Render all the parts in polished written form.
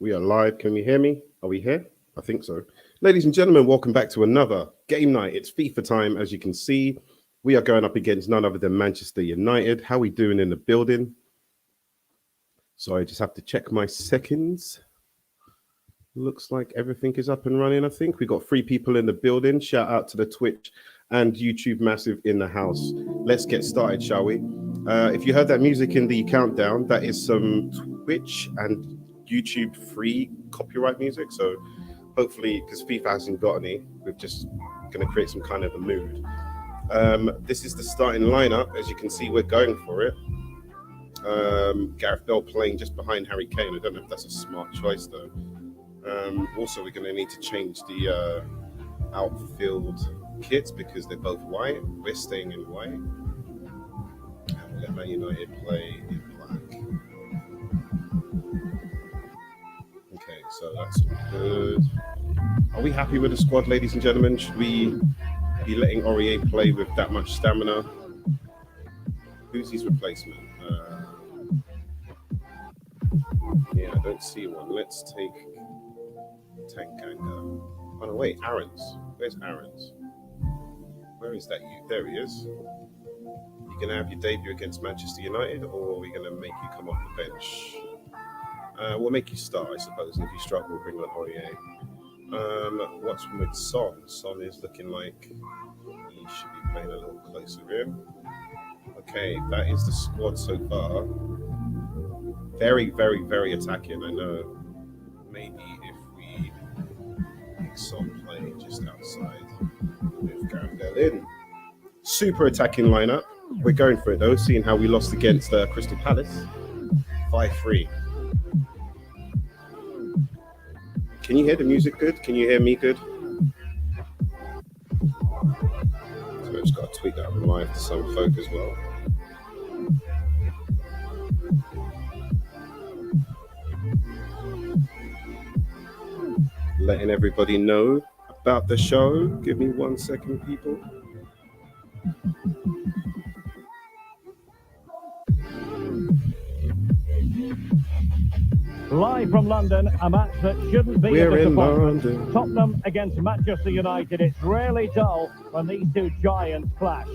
We are live. Can you hear me? Are we here? I think so. Ladies and gentlemen, welcome back to another game night. It's FIFA time. As you can see, we are going up against none other than Manchester United. How are we doing in the building? So I just have to check my seconds. Looks like everything is up and running. I think we got 3 people in the building. Shout out to the Twitch and YouTube massive in the house. Let's get started, shall we? If you heard that music in the countdown, that is some Twitch and YouTube free copyright music. So hopefully, because FIFA hasn't got any, we're just going to create some kind of a mood. This is the starting lineup. As you can see, we're going for it. Gareth Bale playing just behind Harry Kane. I don't know if that's a smart choice though. Also, we're going to need to change the outfield kits because they're both white. We're staying in white. And we'll let Man United play in black. Okay, so that's good. Are we happy with the squad, ladies and gentlemen? Should we be letting Aurier play with that much stamina? Who's his replacement? Yeah, I don't see one. Let's take Tanganga. Oh no, wait, Aarons. Where's Aarons? Where is that you? There he is. You gonna have your debut against Manchester United, or are we gonna make you come off the bench? We'll make you start, I suppose, and if you struggle, we'll bring on Aurier. What's with Son? Son is looking like he should be playing a little closer in. Okay, that is the squad so far. Very, very, very attacking. I know. Maybe if we make Son play just outside with Gareth Bale in. Super attacking lineup. We're going for it though, seeing how we lost against Crystal Palace. 5-3. Can you hear the music good? Can you hear me good? So I just got to tweet that live to some folk as well. Letting everybody know about the show. Give me 1 second, people. Live from London, a match that shouldn't be a disappointment. Tottenham against Manchester United. It's rarely dull when these two giants clash.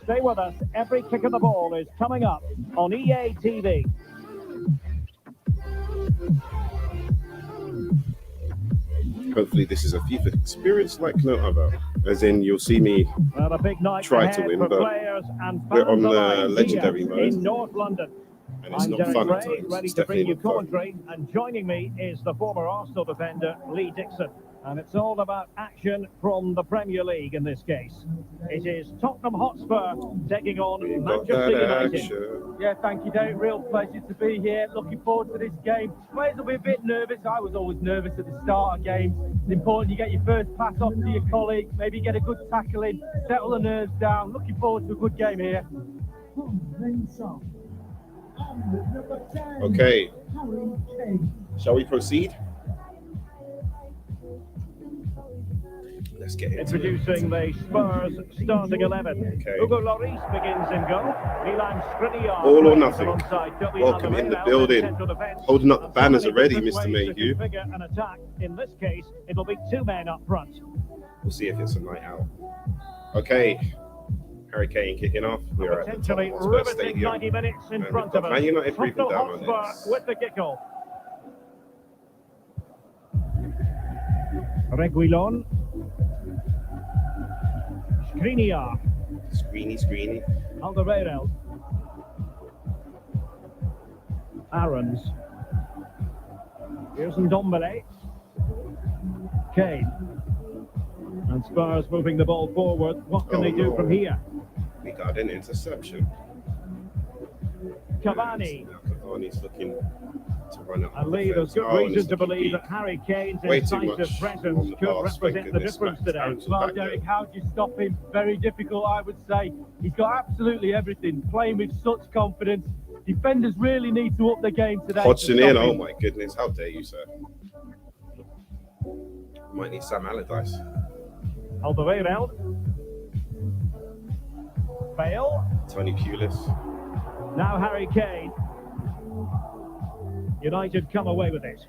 Stay with us. Every kick of the ball is coming up on EA TV. Hopefully this is a FIFA experience like no other. As in, you'll see me a big night try to win, but we're on the legendary mode. In North London. And it's I'm not Derek fun Ray, at times. ready It's to bring you definitely not commentary, and joining me is the former Arsenal defender Lee Dixon. And it's all about action from the Premier League in this case. It is Tottenham Hotspur taking on Manchester United. Yeah, thank you, Derek. Real pleasure to be here. Looking forward to this game. Players will be a bit nervous. I was always nervous at the start of games. It's important you get your first pass off to your colleague, maybe get a good tackle in, settle the nerves down. Looking forward to a good game here. Okay. Shall we proceed? Let's get into Introducing the Spurs starting 11. Okay. Hugo Lloris begins in goal. Milan Skriniar. All or nothing. Welcome in the building. Holding up the banners already, Mr. Mayhew. An attack. In this case, it'll be 2 men up front. We'll see if it's a night out. Okay. Harry Kane kicking off. We're at the Tottenham Hotspur Stadium. 90 minutes in front of us. Man United breathing down on this. With the kickoff. Reguilon. Skriniar. Screeny. Alderweireld. Aarons. Here's Ndombele. Kane. And Spurs moving the ball forward. What can they do from here? We got an interception. Cavani. Cavani's looking to run up. And Lee, there's good reason to believe that Harry Kane's incisive presence could represent the difference today. Well, Derek, how do you stop him? Very difficult, I would say. He's got absolutely everything, playing with such confidence. Defenders really need to up the game today. Hodgson in, oh my goodness, how dare you, sir. Might need Sam Allardyce. Alderweireld. Bale. Tony Pulis. Now Harry Kane. United come away with it.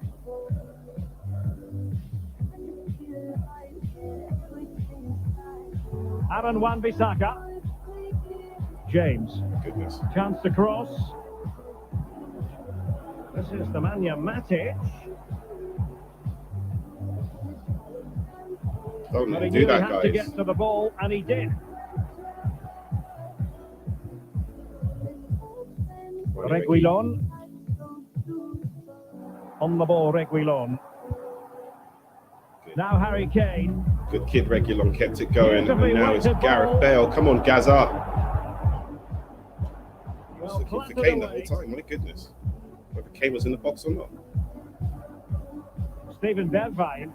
Aaron Wan-Bissaka. James. Goodness. Chance to cross. This is the Nemanja Matic. Don't But he do knew that, he had to guys. get to the ball, and he did. Reguilon. On the ball, Reguilon. Now Harry Kane. Good kid, Reguilon kept it going, and now it's Weighted Gareth ball. Bale. Come on, Gaza. I was Well, looking for clattered Kane the away. whole time. My goodness. Whether Kane was in the box or not. Stephen Bergwijn.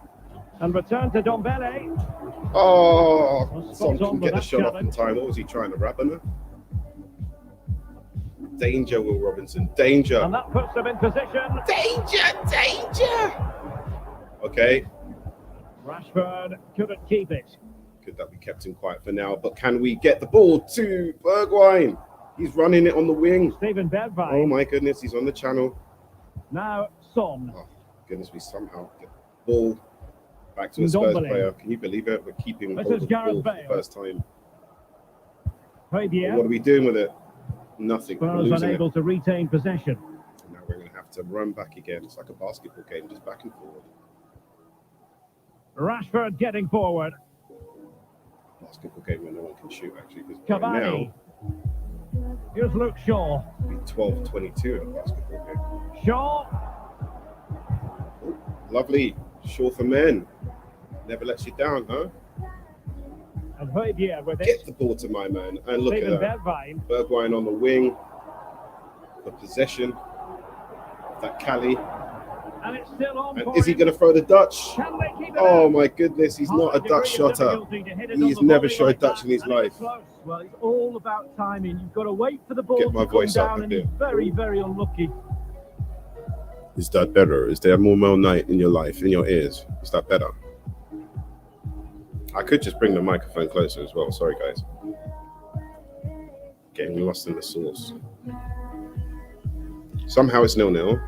And return to Dombele. Oh, Well, Son spot on couldn't with get the that shot off in challenge. time. What was he trying to rub on her? Danger, Will Robinson. Danger. And that puts them in position. Danger. Okay. Rashford couldn't keep it. Good that we kept him quiet for now. But can we get the ball to Bergwijn? He's running it on the wing. Stephen Bergwijn. Oh my goodness, he's on the channel. Now Son. Oh goodness, we somehow get the ball back to a Spurs Ndombele. player. Can you believe it? We're keeping This hold is of the Gareth ball for Bale. the first time. But Fabian. what are we doing with it? Nothing. We're Spurs losing it. unable to retain possession. Now we're going to have to run back again. It's like a basketball game, just back and forward. Rashford getting forward. Basketball game where no one can shoot, actually. Because right Cavani. now, Here's Luke Shaw. it'll be 12-22 in a basketball game. Shaw. Lovely. Shaw for men. Never lets you down, huh? And Fabian with it. Get the ball to my man. And look Stephen at that. Bergwijn. Bergwijn on the wing. The possession. That Cali. And it's still on And for is he him. going to throw the Dutch? Can they keep it Oh out? my goodness, he's not a Dutch shotter. He's never shot a Dutch in his life. Well, it's all about timing. You've got to wait for the ball Get my to come voice up down, a and bit. he's very, very unlucky. Is that better? Is there more Mel Knight in your life, in your ears? Is that better? I could just bring the microphone closer as well. Sorry, guys. Getting lost in the sauce. Somehow it's 0-0.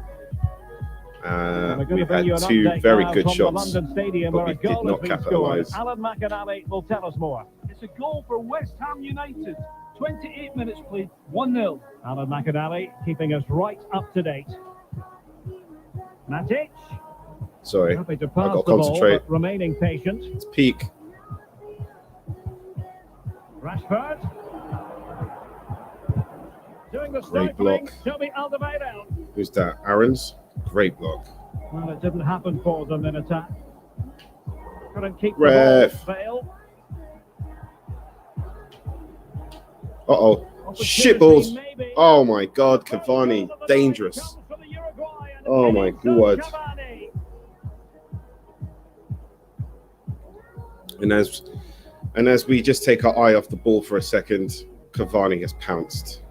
We've had two very good shots, but we did not capitalise. Alan McInally will tell us more. It's a goal for West Ham United. 28 minutes played, 1-0. Alan McInally keeping us right up to date. Matic. Sorry, Happy to I pass got the to ball, concentrate. but remaining patient. It's peak. Rashford. Doing the Great stifling. block. Toby Alderweireld. Who's that? Aaron's? Great block. Well, it didn't happen for them in attack. Couldn't keep Ref. the ball. Uh-oh. Shit balls. Oh my God, Cavani. Dangerous. Oh my God. And as we just take our eye off the ball for a second, Cavani has pounced.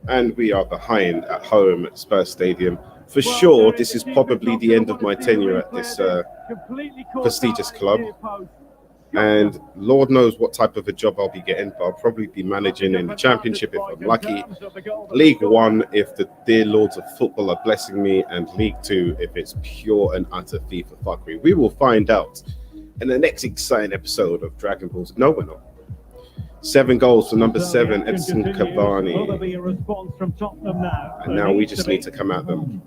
And we are behind at home at Spurs Stadium. For sure, this is probably the end of my tenure at this prestigious club. And Lord knows what type of a job I'll be getting, but I'll probably be managing in the Championship if I'm lucky, League One if the dear lords of football are blessing me, and League Two if it's pure and utter FIFA fuckery. We will find out in the next exciting episode of Dragon Balls. No, we're not. 7 goals for number 7, Edson Cavani. And now we just need to come at them.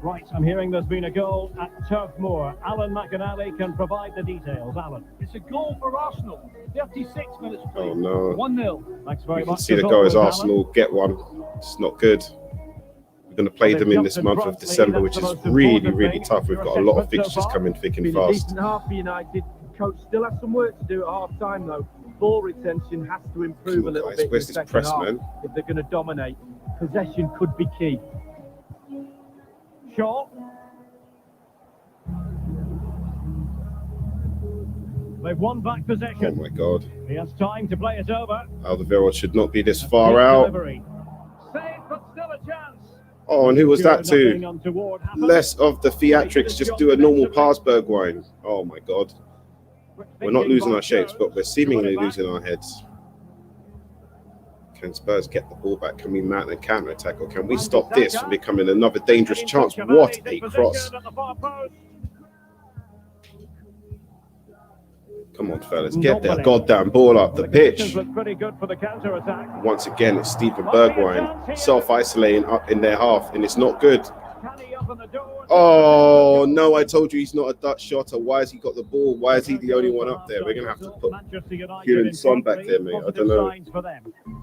Right, I'm hearing there's been a goal at Turf Moor. Alan McInally can provide the details. Alan. It's a goal for Arsenal. 56 minutes played. Oh no. 1-0. Thanks very You can much. see the goal is Arsenal get one. It's not good. We're going to play them in this month of December, which is really, really tough. We've got a lot of fixtures coming thick and Been a fast. decent half for United. Coach still has some work to do at half time though. Ball retention has to improve Come on, a little guys. bit. Where's in this the second press, half man? If they're going to dominate, possession could be key. Shaw. They've won back Oh possession. my God. He has time to play it over. Alderweireld should not be this far out. Delivery. Saved, but still a chance. Oh, and who was that Nothing to? untoward happened. Less of the theatrics, just do a normal pass, Bergwijn. Oh my God. We're not losing our shapes, but we're seemingly losing our heads. Can Spurs get the ball back? Can we mount a counter-attack, or can we stop this from becoming another dangerous chance? What a cross. Come on, fellas, get that goddamn ball up the pitch. Pretty good for the counter-attack. Once again, it's Stephen Bergwijn self-isolating up in their half, and it's not good. Can he open the door? Oh, no, I told you he's not a Dutch shotter. Why has he got the ball? Why is he the only one up there? We're going to have to put Hugh and Son back there, mate. I don't know.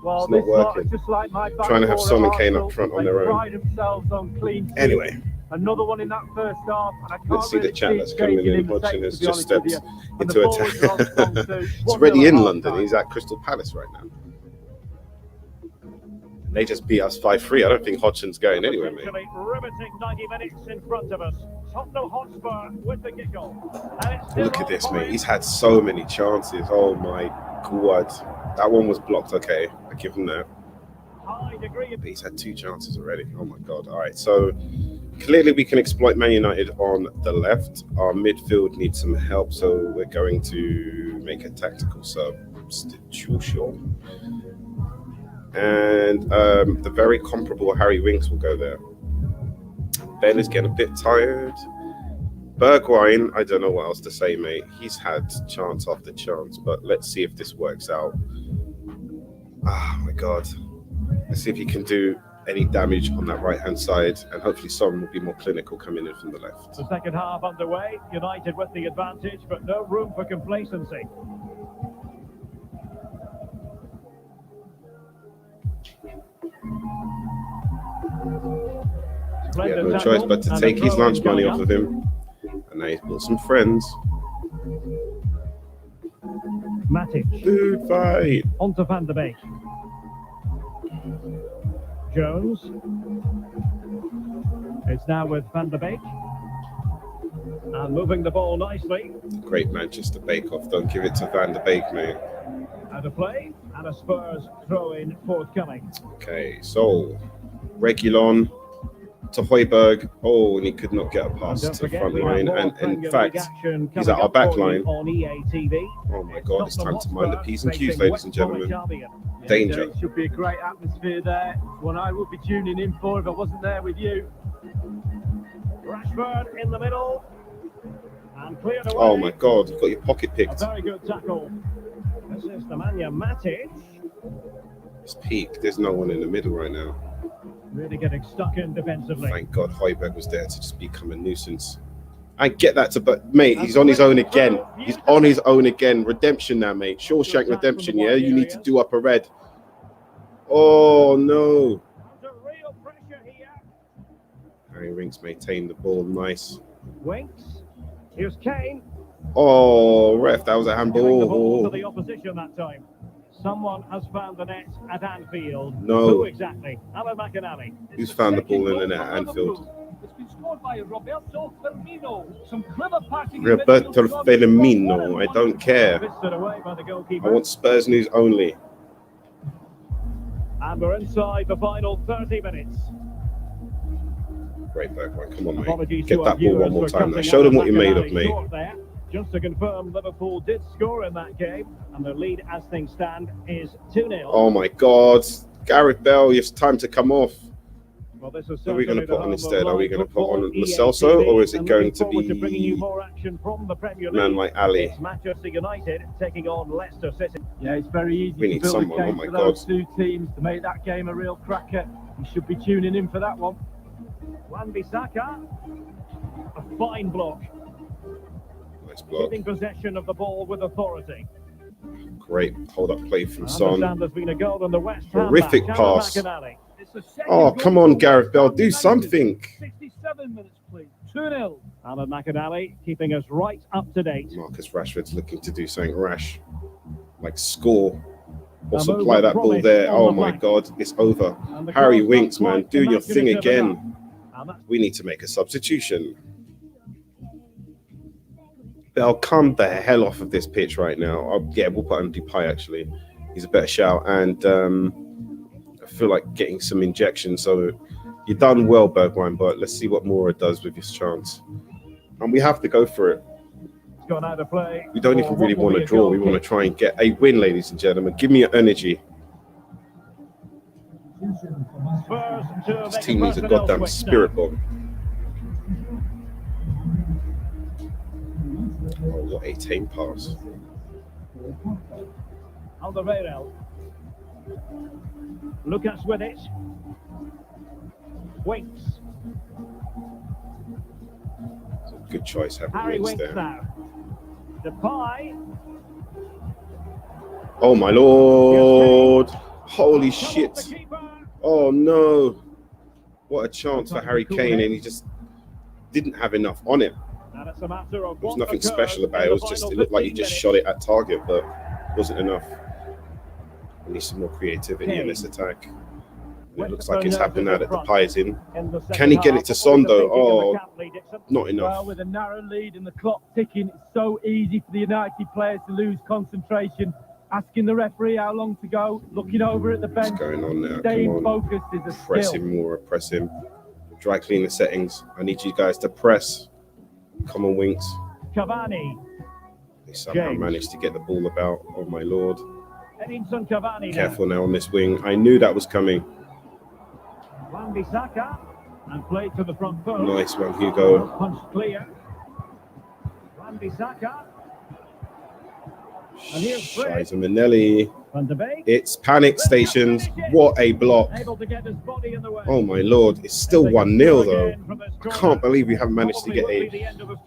Well, It's not working. Just like my Trying to have Son and Kane up Arsenal, front on they their own. pride themselves on clean sheets. Anyway, Another one in that first half, and I can't let's see the really chat that's it coming changing in. the Hodgson second, has to be just honest with stepped you. And into the ball is attack. on strong too. It's 1-0 already in at London. half-time. He's at Crystal Palace right now. They just beat us 5-3. I don't think Hodgson's going anywhere, mate. Riveting 90 minutes in front of us. Tottenham Hotspur with the kickoff. Look at this, mate. He's had so many chances. Oh my God. That one was blocked. Okay, I give him that. But he's had 2 chances already. Oh my God. All right, so clearly we can exploit Man United on the left. Our midfield needs some help, so we're going to make a tactical substitution. And the very comparable Harry Winks will go there. Ben is getting a bit tired. Bergwijn, I don't know what else to say, mate. He's had chance after chance, but let's see if this works out. Oh my God. Let's see if he can do any damage on that right-hand side, and hopefully Son will be more clinical coming in from the left. The second half underway. United with the advantage, but no room for complacency. He had no choice but to take his lunch money off of him, and now he's bought some friends. Matic. Food fight. On to Van der Beek. Jones. It's now with Van der Beek. And moving the ball nicely. Great Manchester bake-off. Don't give it to Van der Beek, mate. Out of play. And a Spurs throw-in forthcoming. Okay, so Reguilon to Højbjerg. Oh, and he could not get a pass to the front line. And in fact, he's at our back line. Oh my God, it's time to mind the P's and Q's, ladies and gentlemen. Danger. It should be a great atmosphere there. One I would be tuning in for if I wasn't there with you. Rashford in the middle. And cleared away. Oh my God, you've got your pocket A picked. very good tackle. This is Nemanja Matic. It's peak. There's no one in the middle right now. Really getting stuck in defensively. Thank God Højbjerg was there to just become a nuisance. I get that, but mate, he's on his own again. He's on his own again. Redemption now, mate. Shawshank redemption, yeah? You need to do up a red. Oh, no. Under real pressure here. Harry Winks maintained the ball. Nice. Winks. Here's Kane. Oh, ref, that was a Giving the ball to handball. the opposition that time. Someone has found the net at Anfield. No. Who exactly? Alan McInally. Who's found the ball in the net at Anfield? It's been scored by Roberto Firmino. Some clever passing. Roberto Firmino. I don't care. Fisted away by the I goalkeeper. want Spurs news only. And we're inside the final 30 minutes. Great Bergwijn. Come on, mate. Apologies Get to that our ball viewers one more for time now. cutting Show them Alan what you're made of, McInally mate. short there. Just to confirm, Liverpool did score in that game, and the lead as things stand is 2-0. Oh my God. Gareth Bale, it's time to come off. Well, this is Who are we going to certainly put on the instead? home Are we of going to put football, on EA Lo Celso, or is it and going looking to forward to bringing you be more action from the Premier a League? man like Ali? It's Manchester United taking on Leicester City. Yeah, it's very easy We to need build someone, a oh case my for those God. two teams to make that game a real cracker. You should be tuning in for that one. Wan-Bissaka, a fine block, Nice block. keeping possession of the ball with authority. Great hold up play from I Son. understand there's been a goal in the West Ham Horrific match. Alan pass. McInally. It's the second Oh, goal come on, for Gareth Bale. Do United. something. 67 minutes, please. 2-0. Alan McInally keeping us right up to date. Marcus Rashford's looking to do something rash, like score or A supply move that ball Bromwich there. on Oh the my flank. God, it's over. And the Harry cross Winks, not man, quite do your thing imaginative again. enough. And that's We need to make a substitution. Bell, come the hell off of this pitch right now. Yeah, we'll put on Depay actually. He's a better shout, and I feel like getting some injection. So you've done well, Bergwijn, but let's see what Moura does with his chance. And we have to go for it. gone out of play. We don't even really want to draw. We want to try and get a win, ladies and gentlemen. Give me your energy. Spurs to This make team needs a personnel goddamn switch spirit now. bomb. Oh, what a tame pass. Alderweireld. Lucas with it. Winks. Good choice, having Harry Winks Winks there. now. Depay. Oh my lord! Holy shit! Oh no! What a chance for Harry Kane, and he just didn't have enough on it. There was nothing special about it. It looked like he just shot it at target, but it wasn't enough. We need some more creativity in this attack. And it looks like it's happened now that Depay is in. Can he get it to Son though? Oh, not enough. Well, with a narrow lead and the clock ticking, it's so easy for the United players to lose concentration. Asking the referee how long to go, looking over at the bench. What's going on now? Staying focused is a press skill. him more, press him. Dry clean the settings. I need you guys to press. Come on, Winks. Cavani. They somehow managed to get the ball about. Oh my lord. Edinson Cavani. Careful now on this wing. I knew that was coming. Wan-Bissaka. And played to the front post. Nice one, Hugo. Punch clear. Wan-Bissaka. And here's Fred. Manelli. Van de Beek. It's panic stations. What a block. Able to get his body in the way. Oh my lord. It's still 1-0 though. I can't believe we haven't managed to get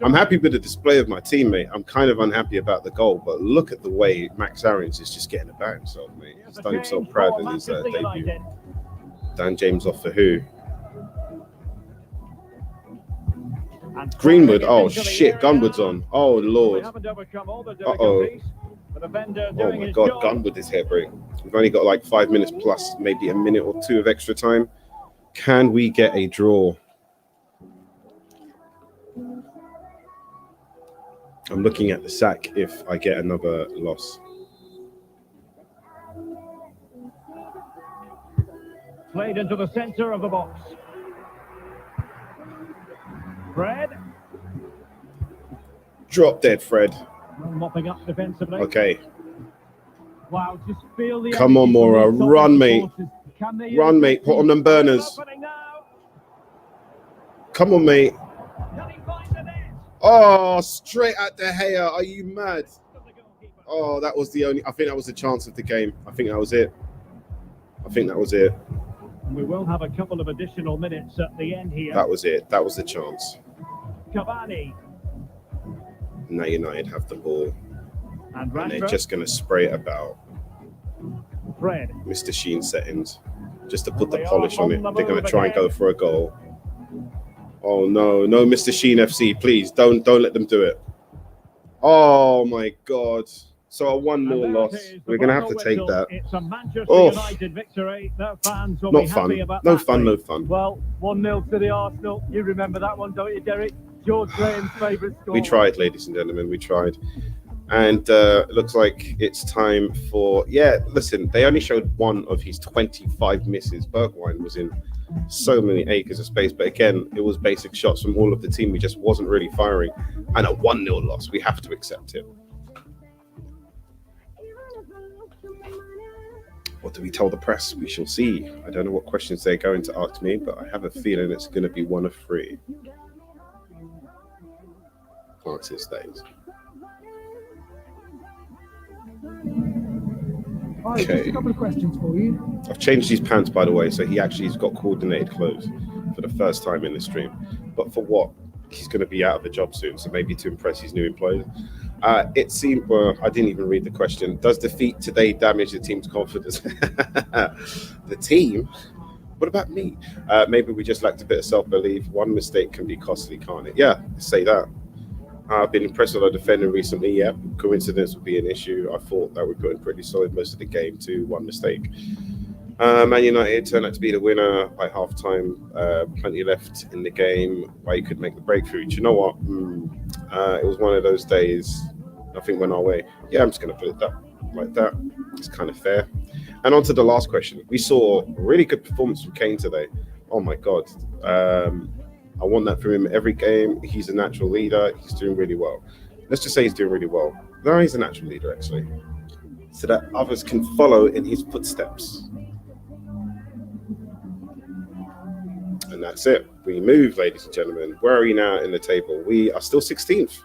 I'm happy with the display of my teammate. I'm kind of unhappy about the goal, but look at the way Max Aarons is just getting about himself, mate. He's done himself proud in his debut. Dan James off for who? Greenwood. Oh shit, Gunwood's on. Oh lord. Uh-oh. Oh my god, Gunwood is here, bro. We've only got like 5 minutes plus maybe a minute or two of extra time. Can we get a draw? I'm looking at the sack if I get another loss. Played into the center of the box. Fred. Drop dead, Fred. Mopping up defensively. Okay. Wow, just feel the Come on, Mora. Run, mate. Run, mate. Put on them burners. Come on, mate. Oh, straight at De Gea. Are you mad? Oh, that was the only... I think that was the chance of the game. I think that was it. We will have a couple of additional minutes at the end here. That was it. That was the chance. Cavani. Now United have the ball. And they're just going to spray it about. Fred. Mr. Sheen settings. Just to put the polish on it. They're going to try and go for a goal. Oh, no. No, Mr. Sheen FC. Please, don't let them do it. Oh, my God. So a 1-0 loss. We're going to have to take that. It's a Manchester United victory. Their fans will be happy about that. No fun. Well, 1-0 to the Arsenal. You remember that one, don't you, Derek? George Graham's favourite score. We tried, ladies and gentlemen. We tried. And it looks like it's time for... Yeah, listen, they only showed one of his 25 misses. Bergwijn was in so many acres of space. But again, it was basic shots from all of the team. We just wasn't really firing. And a 1-0 loss. We have to accept it. What do we tell the press? We shall see. I don't know what questions they're going to ask me, but I have a feeling it's going to be one of three. Francis stays. Hi, just a couple of questions for you. I've changed his pants, by the way, so he actually has got coordinated clothes for the first time in the stream. But for what? He's going to be out of a job soon, so maybe to impress his new employer. It seemed, well, I didn't even read the question. Does defeat today damage the team's confidence? The team? What about me? Maybe we just lacked a bit of self-belief. One mistake can be costly, can't it? Yeah, say that. I've been impressed with our defending recently. Yeah, coincidence would be an issue. I thought that we put in pretty solid most of the game to one mistake. Man United turned out to be the winner by half-time. Plenty left in the game where you could make the breakthrough. Do you know what? It was one of those days. Nothing went our way. Yeah, I'm just going to put it like that. It's kind of fair. And on to the last question. We saw a really good performance from Kane today. Oh, my God. I want that from him every game. He's a natural leader. He's doing really well. Let's just say he's doing really well. No, he's a natural leader, actually. So that others can follow in his footsteps. And that's it. We move, ladies and gentlemen. Where are we now in the table? We are still 16th.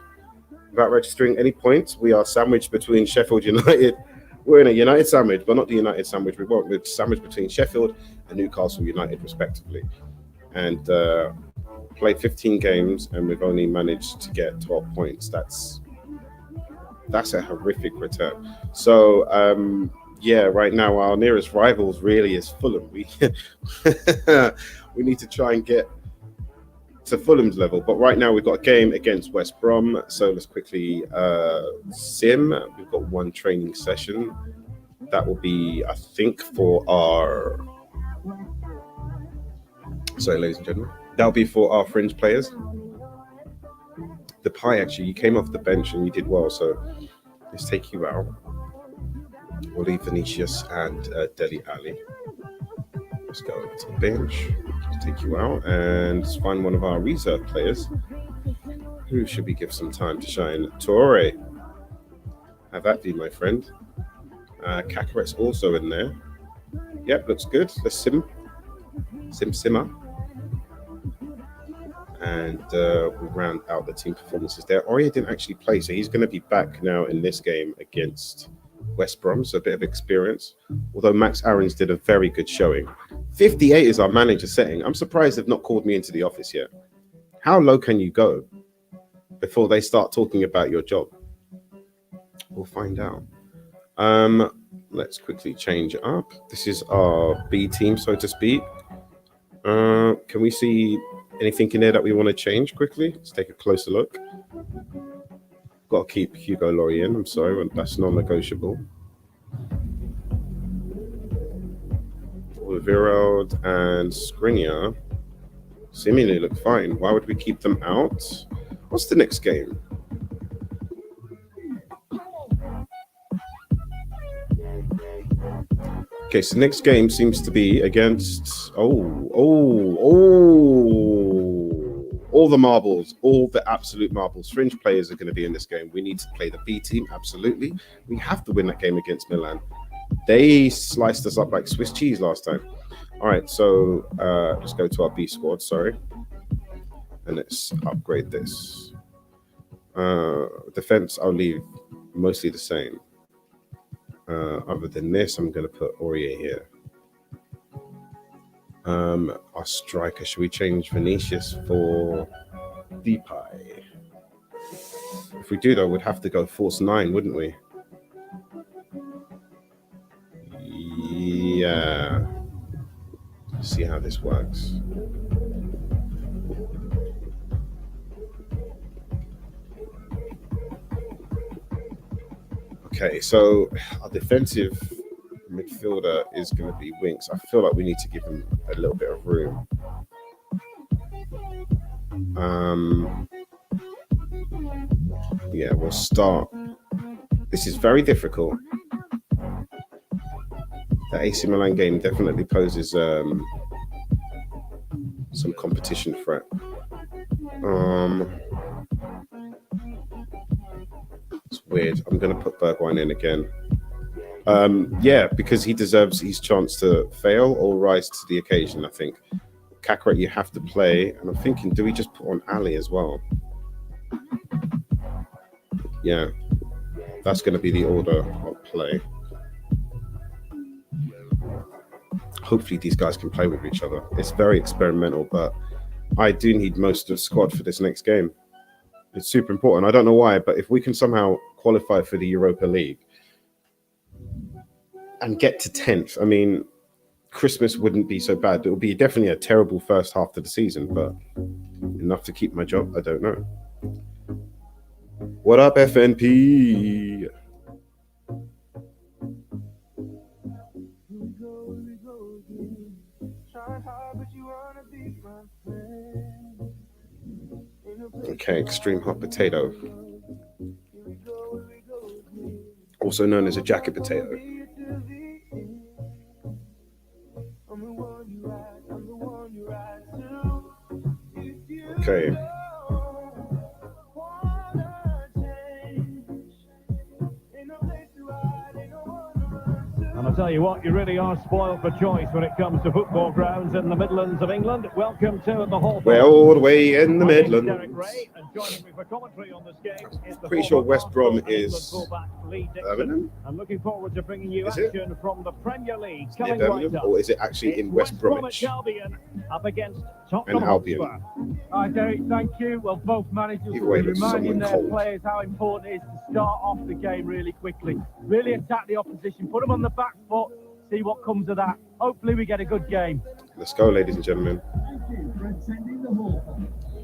Without registering any points, we are sandwiched between Sheffield United. We're in a United sandwich, but not the United sandwich we want. We're sandwiched between Sheffield and Newcastle United, respectively. And played 15 games and we've only managed to get 12 points. That's a horrific return. So yeah, right now our nearest rivals really is Fulham. We need to try and get to Fulham's level, but right now we've got a game against West Brom. So let's quickly sim. We've got one training session. That will be, I think, for our... Sorry, ladies and gentlemen. That'll be for our fringe players. The Pie, actually, you came off the bench and you did well, so let's take you out. We'll leave Vinicius and Dele Alli. Let's go to the bench. Let's take you out and let's find one of our reserve players. Who should we give some time to shine? Torre. Have that be, my friend. Kakaret's also in there. Yep, looks good. Let's simmer. And we'll round out the team performances there. Aurier didn't actually play, so he's going to be back now in this game against West Brom, so a bit of experience. Although Max Aarons did a very good showing. 58 is our manager setting. I'm surprised they've not called me into the office yet. How low can you go before they start talking about your job? We'll find out. Let's quickly change it up. This is our B team, so to speak. Can we see anything in there that we want to change quickly? Let's take a closer look. Got to keep Hugo Lloris in. I'm sorry, that's non-negotiable. Alderweireld and Skriniar seemingly look fine. Why would we keep them out? What's the next game? Okay, so next game seems to be against all the marbles, all the absolute marbles. Fringe players are going to be in this game. We need to play the B team, absolutely. We have to win that game against Milan. They sliced us up like Swiss cheese last time. All right, so let's go to our B squad, sorry. And let's upgrade this. Defense, I'll leave mostly the same. Other than this, I'm going to put Aurier here. Our striker, should we change Vinicius for Depay? If we do, though, we'd have to go force 9, wouldn't we? Yeah. Let's see how this works. Okay, so our defensive midfielder is going to be Winks. I feel like we need to give him a little bit of room. Yeah, we'll start. This is very difficult. The AC Milan game definitely poses some competition threat. It's weird. I'm going to put Bergwijn in again. Yeah, because he deserves his chance to fail or rise to the occasion, I think. Kakaret, you have to play. And I'm thinking, do we just put on Ali as well? Yeah, that's going to be the order of play. Hopefully these guys can play with each other. It's very experimental, but I do need most of the squad for this next game. It's super important. I don't know why, but if we can somehow qualify for the Europa League and get to 10th, I mean, Christmas wouldn't be so bad. It would be definitely a terrible first half of the season, but enough to keep my job, I don't know. What up, FNP? Okay, extreme hot potato. Also known as a jacket potato. Okay. And I'll tell you what, you really are spoiled for choice when it comes to football grounds in the Midlands of England. Welcome to the Hall. We're all the way in the Midlands. Derek Ray, and joining me for commentary on this game is the Pretty sure former West Brom Arsenal and England is fullback Lee Dixon. Birmingham? I'm looking forward to bringing you Is it? action from the Premier League. Near Coming right Birmingham, up. or is it actually It's in West Bromwich? Albion up against Tottenham And Albion. Hotspur. Hi, Derek, thank you. Well, both managers Either will way, be it looks reminding somewhat their cold. players how important it is to start off the game really quickly. Really attack the opposition, put them on the back foot, see what comes of that. Hopefully we get a good game. Let's go, ladies and gentlemen.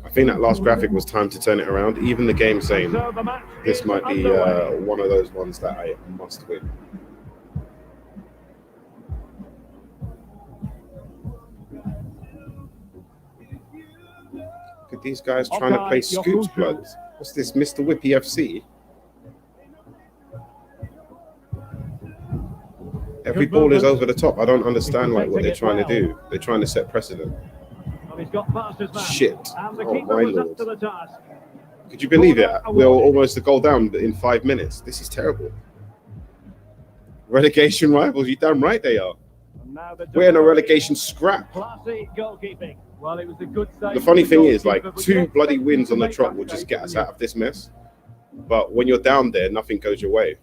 I think that last graphic was time to turn it around. Even the game saying So the match this is might be underway. one of those ones that I must win. Look at these guys trying to play Scoops Blood. What's this, Mr. Whippy FC? Every ball is over the top. I don't understand like what they're trying to do. They're trying to set precedent. Well, he's got past his man. Shit. And the Oh keeper my was up lord. to the task. Could you believe it? We're almost a goal down in 5 minutes. This is terrible. Relegation rivals, you damn right they are. And now the We're in a relegation scrap. classy goalkeeping. Well, it was a good save. The funny thing is, like, Goalkeeper, but 2 you bloody expect wins him on to the make trot that will just save, get us didn't out of this mess. But when you're down there, nothing goes your way.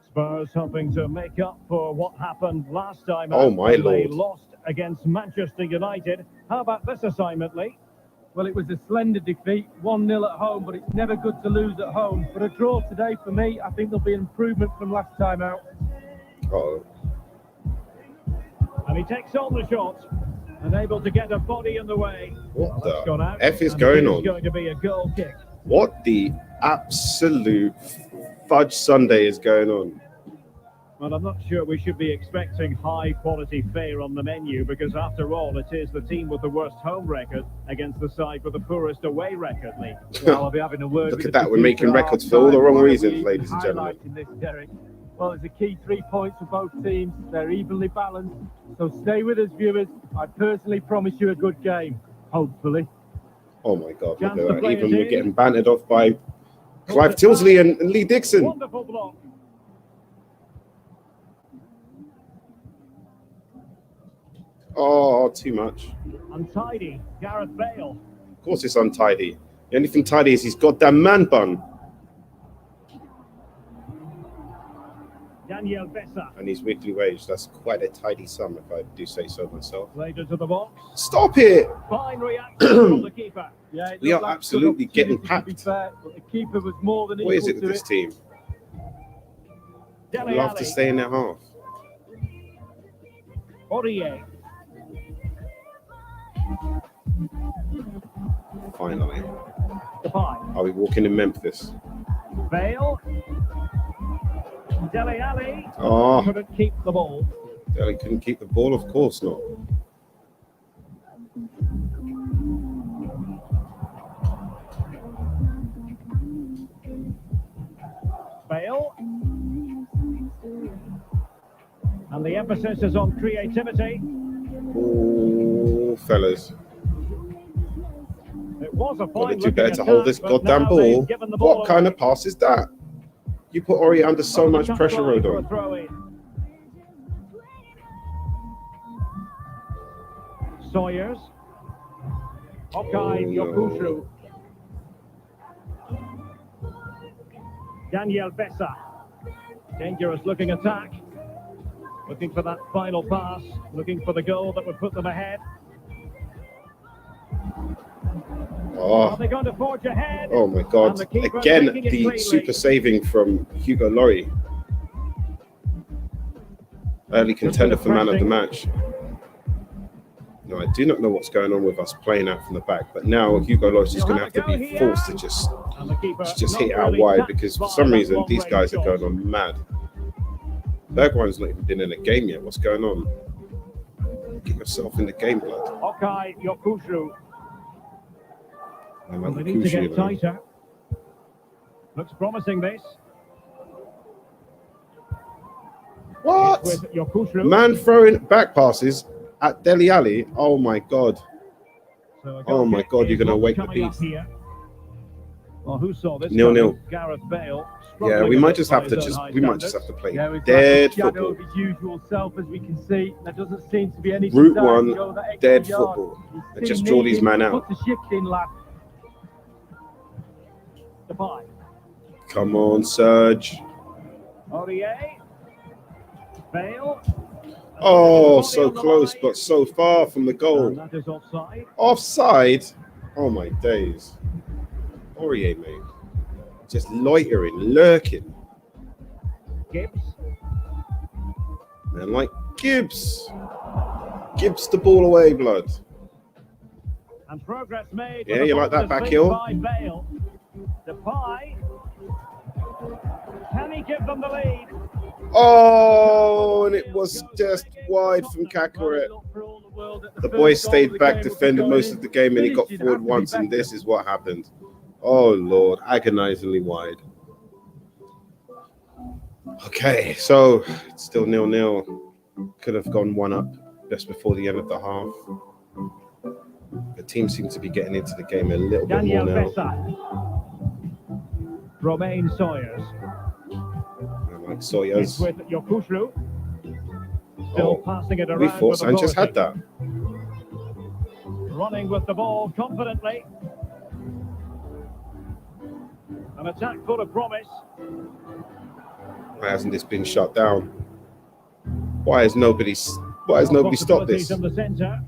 Spurs hoping to make up for what happened last time. Oh, out my when They lord. lost against Manchester United. How about this assignment, Lee? Well, it was a slender defeat, 1-0 at home, but it's never good to lose at home. But a draw today for me, I think there'll be an improvement from last time out. Uh-oh. And he takes on the shot and able to get a body in the way. What That's gone the out, F is and going it on? going to be a goal kick. What the absolute fudge Sunday is going on? Well, I'm not sure we should be expecting high-quality fare on the menu because, after all, it is the team with the worst home record against the side with the poorest away record, Lee. Well, I'll be having a word Look with at the that, we're making producer records at for all the half-time. wrong Why are reasons, we ladies and gentlemen. highlighting this, Derek? Well, it's a key 3 points for both teams. They're evenly balanced. So stay with us, viewers. I personally promise you a good game, hopefully. Oh my God, look Chance at to that. play Even it we're in. getting bantered off by Clive Tilsley and Lee Dixon. Wonderful block. Oh, too much. Untidy. Gareth Bale. Of course it's untidy. The only thing tidy is his goddamn man bun. Daniel Bessa. And his weekly wage. That's quite a tidy sum, if I do say so myself. Played into the box. Stop it! Fine reaction from the keeper. Yeah, it We looked are like a good absolutely getting opportunity, to be packed. fair, but the keeper was more than What is equal it to with this it. team? Dele Love to Alli. stay in their half. Aurier. Finally. Depay. Are we walking in Memphis? Bale. Dele Alli. Oh, Couldn't keep the ball. Dele couldn't keep the ball? Of course not. Bale. And the emphasis is on creativity. Oh, fellas. It was a Gotta fine do better to hold this goddamn ball. What kind of pass is that? You put Ori under so much pressure, Rodon. Sawyers. Okay, Yokushru. Daniel Bessa. Dangerous looking attack. Looking for that final pass. Looking for the goal that would put them ahead. Are Oh, they going to forge ahead? oh my God. And the keeper Again, taking it the cleanly. super saving from Hugo Lloris. Early contender for man of the match. No, I do not know what's going on with us playing out from the back, but now Hugo Lloris is going to have to be forced to just And the keeper hit not it out really wide touched because for by some that reason long these guys are range going shot. on mad. Bergwijn's not even been in a game yet. What's going on? Get yourself in the game, blood. Okay, Yokushru. I'm Well, at they the need to Kushi, get man. tighter. Looks promising, this. What? With Yokushru. Man throwing back passes at Dele Alli. Oh my God. So a Oh goal my kick God, you're is gonna what's wake the coming up beast. here. Well, who saw this? 0-0. coming? Gareth Bale. Yeah, struggling we a might bit just by have to his own high we might just have standards. to play Yeah, it's dead like a shadow football. of his usual self, as we can see. There doesn't seem to be any Route desire to one, go that extra dead yard. football. He's And just still draw these needing man to out. Put the shift in, lad. Depay. Come on, Serge. Aurier. Bale. Oh, so close, but so far from the And goal. that is offside. Offside? Oh, my days. Aurier, mate. Just loitering, lurking. Gibbs. Man, like Gibbs. Gibbs the ball away, blood. And progress made. Yeah, you like that back heel? By Bale. Depay. Can he give them the lead? Oh, and it was just wide from Kakarot. The boy stayed back, defended most of the game, and he got forward once, and this is what happened. Oh, Lord, agonizingly wide. Okay, so it's still 0-0. Could have gone one up just before the end of the half. The team seems to be getting into the game a little bit more now. Romain Sawyers. Like Sawyers. With Yokushlu. Still passing it around. We thought Sanchez had that. Running with the ball confidently. An attack full of promise. Why hasn't this been shut down? Why has nobody stopped this? In the center.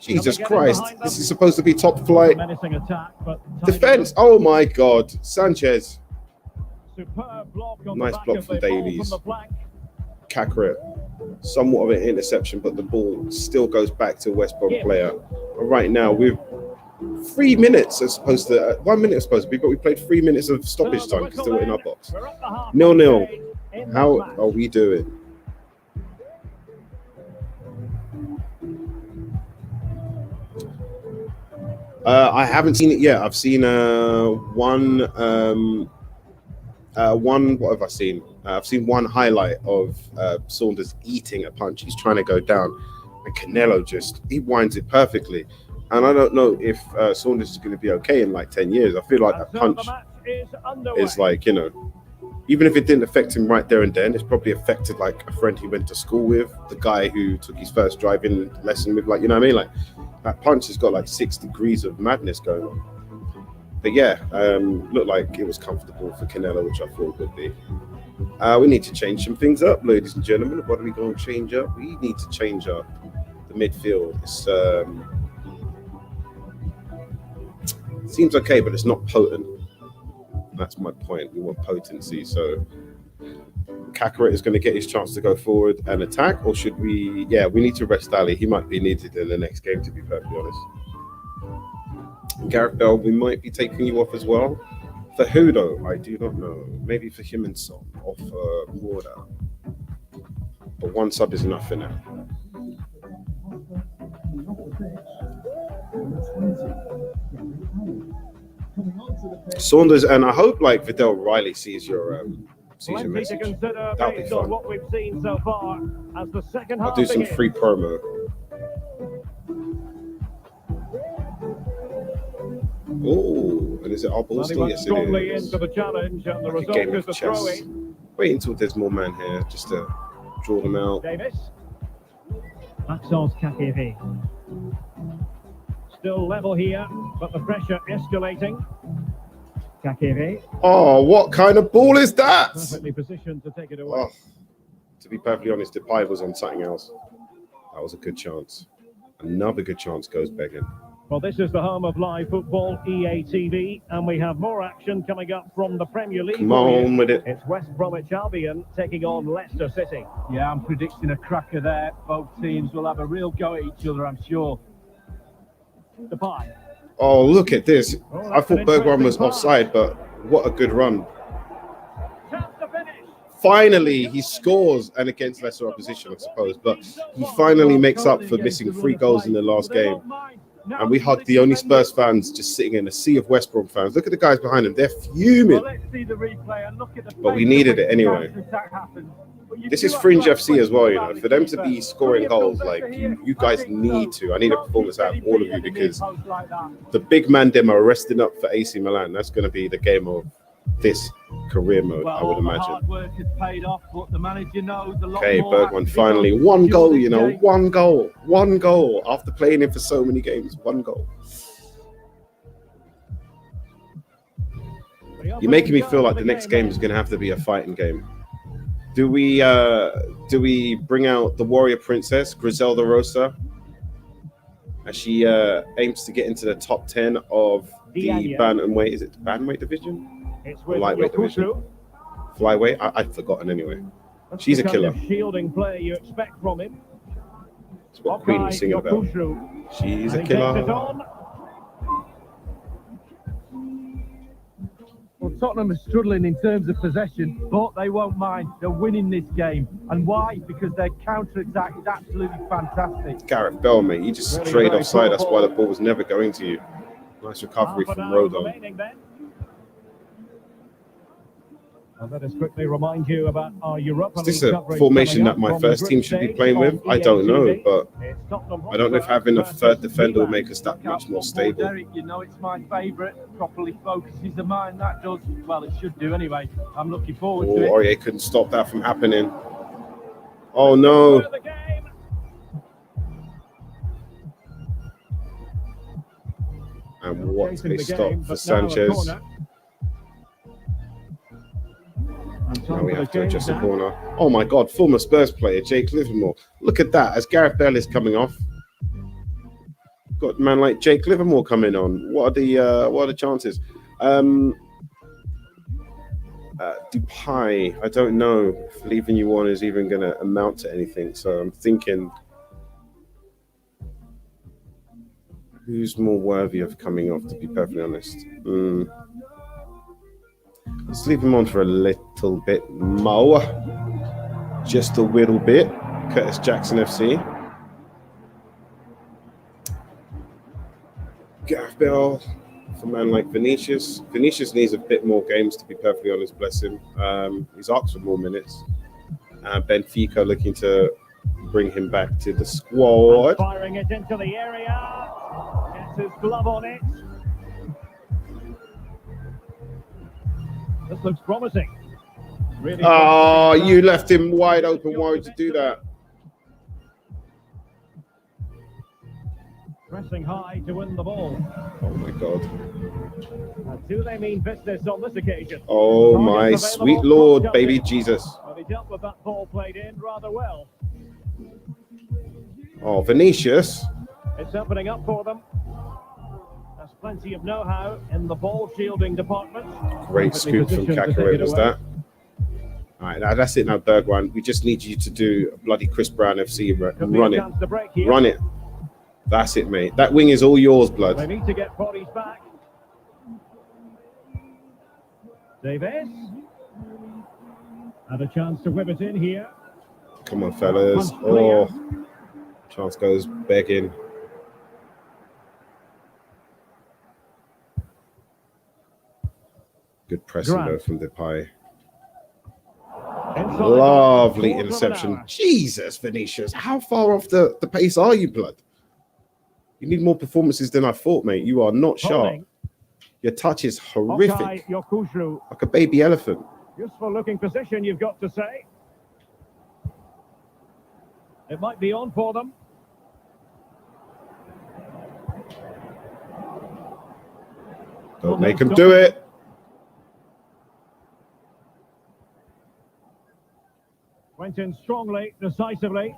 Jesus Christ, this is supposed to be top flight. Menacing attack, but defense. Oh my God, Sanchez. Superb block on nice the back block of from the ball Davies. from the flank. Kakarot. Somewhat of an interception, but the ball still goes back to West Brom player. But right now, we've 3 minutes as opposed to 1 minute as supposed to be, but we played 3 minutes of stoppage time because they were in our box. 0-0. How are we doing? I haven't seen it yet. I've seen one. What have I seen? I've seen one highlight of Saunders eating a punch. He's trying to go down, and Canelo he winds it perfectly. And I don't know if Saunders is going to be okay in like 10 years. I feel like that punch is like, you know, even if it didn't affect him right there and then, it's probably affected like a friend he went to school with, the guy who took his first driving lesson with, like, you know what I mean? Like that punch has got like 6 degrees of madness going on. But yeah, looked like it was comfortable for Canelo, which I thought it would be. We need to change some things up, ladies and gentlemen. What are we going to change up? We need to change up the midfield. It's, seems okay, but it's not potent. That's my point. We want potency. So Kakarot is going to get his chance to go forward and attack, or should we? Yeah, we need to rest Ali. He might be needed in the next game, to be perfectly honest. Gareth Bell, we might be taking you off as well. For who though? I do not know. Maybe for him and Son, or for Warder. But one sub is enough for now. Saunders, and I hope like Vidal Riley sees your message. That'll be fun. What we've seen so far as the second half I'll do some begins. free promo. Oh, and is it our ball still? Yes, it is. Into the challenge, and the Like a game result of is a chess. throw-in. Wait until there's more man here, just to draw them out. Davis. Maxence Kakiri. Still level here, but the pressure escalating. Kakiri. Oh, what kind of ball is that? Perfectly positioned to take it away. Oh, to be perfectly honest, Depay was on something else. That was a good chance. Another good chance goes begging. Well, this is the home of live football, EA TV, and we have more action coming up from the Premier League. Come on with it. It's West Bromwich Albion taking on Leicester City. Yeah, I'm predicting a cracker there. Both teams will have a real go at each other, I'm sure. Depay. Oh, look at this. Oh, I thought Bergwijn was offside, but what a good run. Chance to finish. Finally, he scores, and against lesser opposition, I suppose, but he finally makes up for missing 3 goals in the last game. And we hugged the only Spurs fans just sitting in a sea of West Brom fans. Look at the guys behind them. They're fuming. Well, let's see the replay and look at the But we needed it anyway. This is fringe FC as well, you know. For them to be scoring goals, like, you guys need to. I need a performance out of all of you, because the big man them are resting up for AC Milan. That's going to be the game of this career mode, I would imagine. Hard work has paid off, but the manager knows a lot Okay, more. Bergwijn finally. 1 goal, you know. 1 goal. 1 goal. After playing him for so many games. 1 goal. You're making me feel like the next game is going to have to be a fighting game. Do we bring out the Warrior Princess, Griselda Rosa, as she aims to get into the top 10 of the bantamweight? Is it the bantamweight division? Or lightweight division? Flyweight? I've forgotten anyway. She's a killer. Shielding play you expect from him. That's what Queen was singing about. She's a killer. Well, Tottenham are struggling in terms of possession, but they won't mind. They're winning this game. And why? Because their counter-attack is absolutely fantastic. Gareth Bell, mate, you just strayed offside. That's why the ball was never going to you. Nice recovery from Rodon. And let us quickly remind you about our Europa League. Is this a formation that my first team should be playing with? I don't know, but I don't know if having a third defender will make us that much more stable. Derek, you know it's my favourite. Properly focuses the mind. That does. Well, it should do anyway. I'm looking forward to it. Aurier couldn't stop that from happening. Oh, no. And what a stop for Sanchez. Now we have to adjust the corner. Oh my God, former Spurs player Jake Livermore. Look at that as Gareth Bale is coming off. Got a man like Jake Livermore coming on. What are the chances? Depay, I don't know if leaving you on is even going to amount to anything. So I'm thinking, who's more worthy of coming off, to be perfectly honest? Let's leave him on for a little bit more. Just a little bit. Curtis Jackson FC. Gareth Bale for a man like Vinicius. Vinicius needs a bit more games, to be perfectly honest, bless him. He's asked for more minutes. Benfica looking to bring him back to the squad. Firing it into the area. Gets his glove on it. This looks promising. Really promising. You left him wide open. Why would you do that? Pressing high to win the ball. Oh my God. Do they mean business on this occasion? Oh my sweet Lord, baby Jesus. Well, he dealt with that ball played in rather well. Oh, Vinicius. It's opening up for them. There's plenty of know-how in the ball shielding department. Great scoop from Kakare was that. All right, now that's it now, Bergwijn. We just need you to do a bloody Chris Brown FC run it. Run it. That's it, mate. That wing is all yours, blood. They need to get bodies back. Davis. Had a chance to whip it in here. Come on, fellas. Oh, chance goes begging. Good pressing though from Depay. Lovely interception. Jesus, Vinicius. How far off the pace are you, blood? You need more performances than I thought, mate. You are not sharp. Your touch is horrific. Like a baby elephant. Useful looking position, you've got to say. It might be on for them. Don't make him do it. Went in strongly, decisively.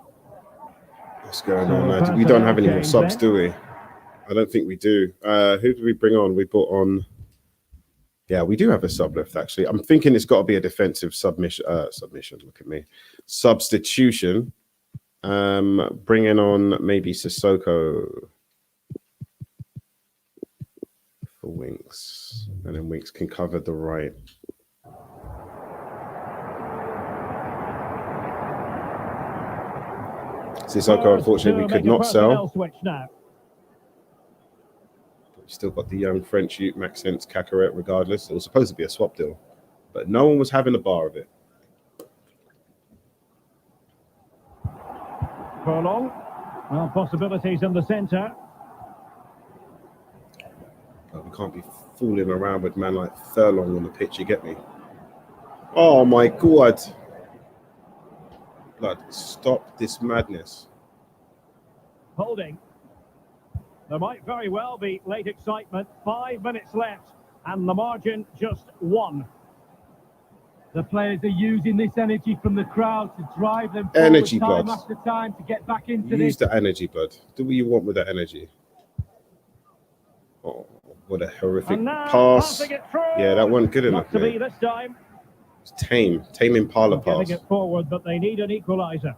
What's going on, lad? We don't have any more subs, do we? I don't think we do. Who did we bring on? We brought on... Yeah, we do have a sub left, actually. I'm thinking it's got to be a defensive submission. Look at me. Substitution. Bringing on maybe Sissoko for Winks. And then Winks can cover the right. Sissoko, unfortunately, we could not sell. Still got the young French youth, Maxence Cacaret, regardless. It was supposed to be a swap deal, but no one was having a bar of it. Furlong. Well, possibilities in the centre. Oh, we can't be fooling around with a man like Furlong on the pitch, you get me? Oh my God. Blood, stop this madness. Holding. There might very well be late excitement. 5 minutes left. And the margin just 1. The players are using this energy from the crowd to drive them Energy forward time blood. after time to get back into Use this. the energy, bud. Do what you want with that energy. Oh, what a horrific And now pass. passing it through. Yeah, that wasn't good enough, Not to be mate. this time. It's tame Impala pass. Getting it forward, but they need an equaliser.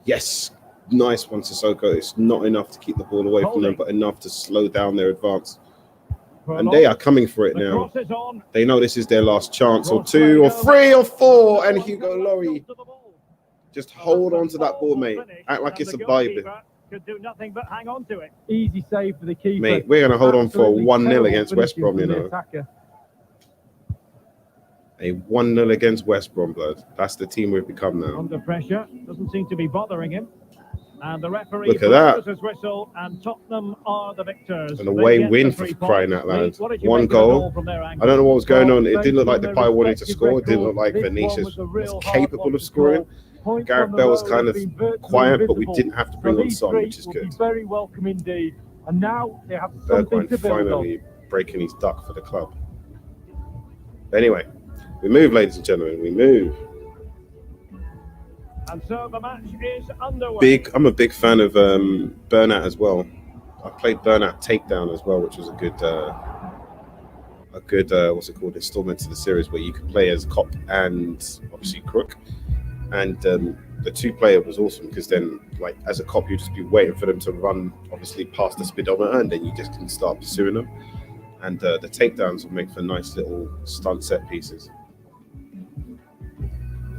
Yes, nice one, Sissoko. It's not enough to keep the ball away from them, but enough to slow down their advance. And they are coming for it now. They know this is their last chance, or 2 or 3 or 4. And Hugo Lloris, just hold on to that ball, mate. Act like it's a Bible. Could do nothing but hang on to it. Easy save for the keeper. Mate, we're going to hold on for a Absolutely 1-0 terrible against West finishing Brom, you from the know. attacker. A 1-0 against West Brom, blood. That's the team we've become now. Under pressure, doesn't seem to be bothering him. And the referee Look at that. blows his whistle, and Tottenham are the victors. An away win for crying out loud. 1 goal. I don't know what was going on. It didn't look like the Depay wanted to score. It didn't look like Vinicius was capable of scoring. Gareth Bale was kind of quiet, but we didn't have to bring on Son, which is good. Very welcome indeed. And now they have Bergwijn something to build on. finally breaking his duck for the club. Anyway, we move, ladies and gentlemen. We move. And so the match is underway. I'm a big fan of Burnout as well. I played Burnout Takedown as well, which was a good what's it called, installment to the series where you could play as cop and obviously crook. And the 2-player was awesome because then, like, as a cop, you'd just be waiting for them to run, obviously, past the speedometer, and then you just can start pursuing them. And the takedowns will make for nice little stunt set pieces.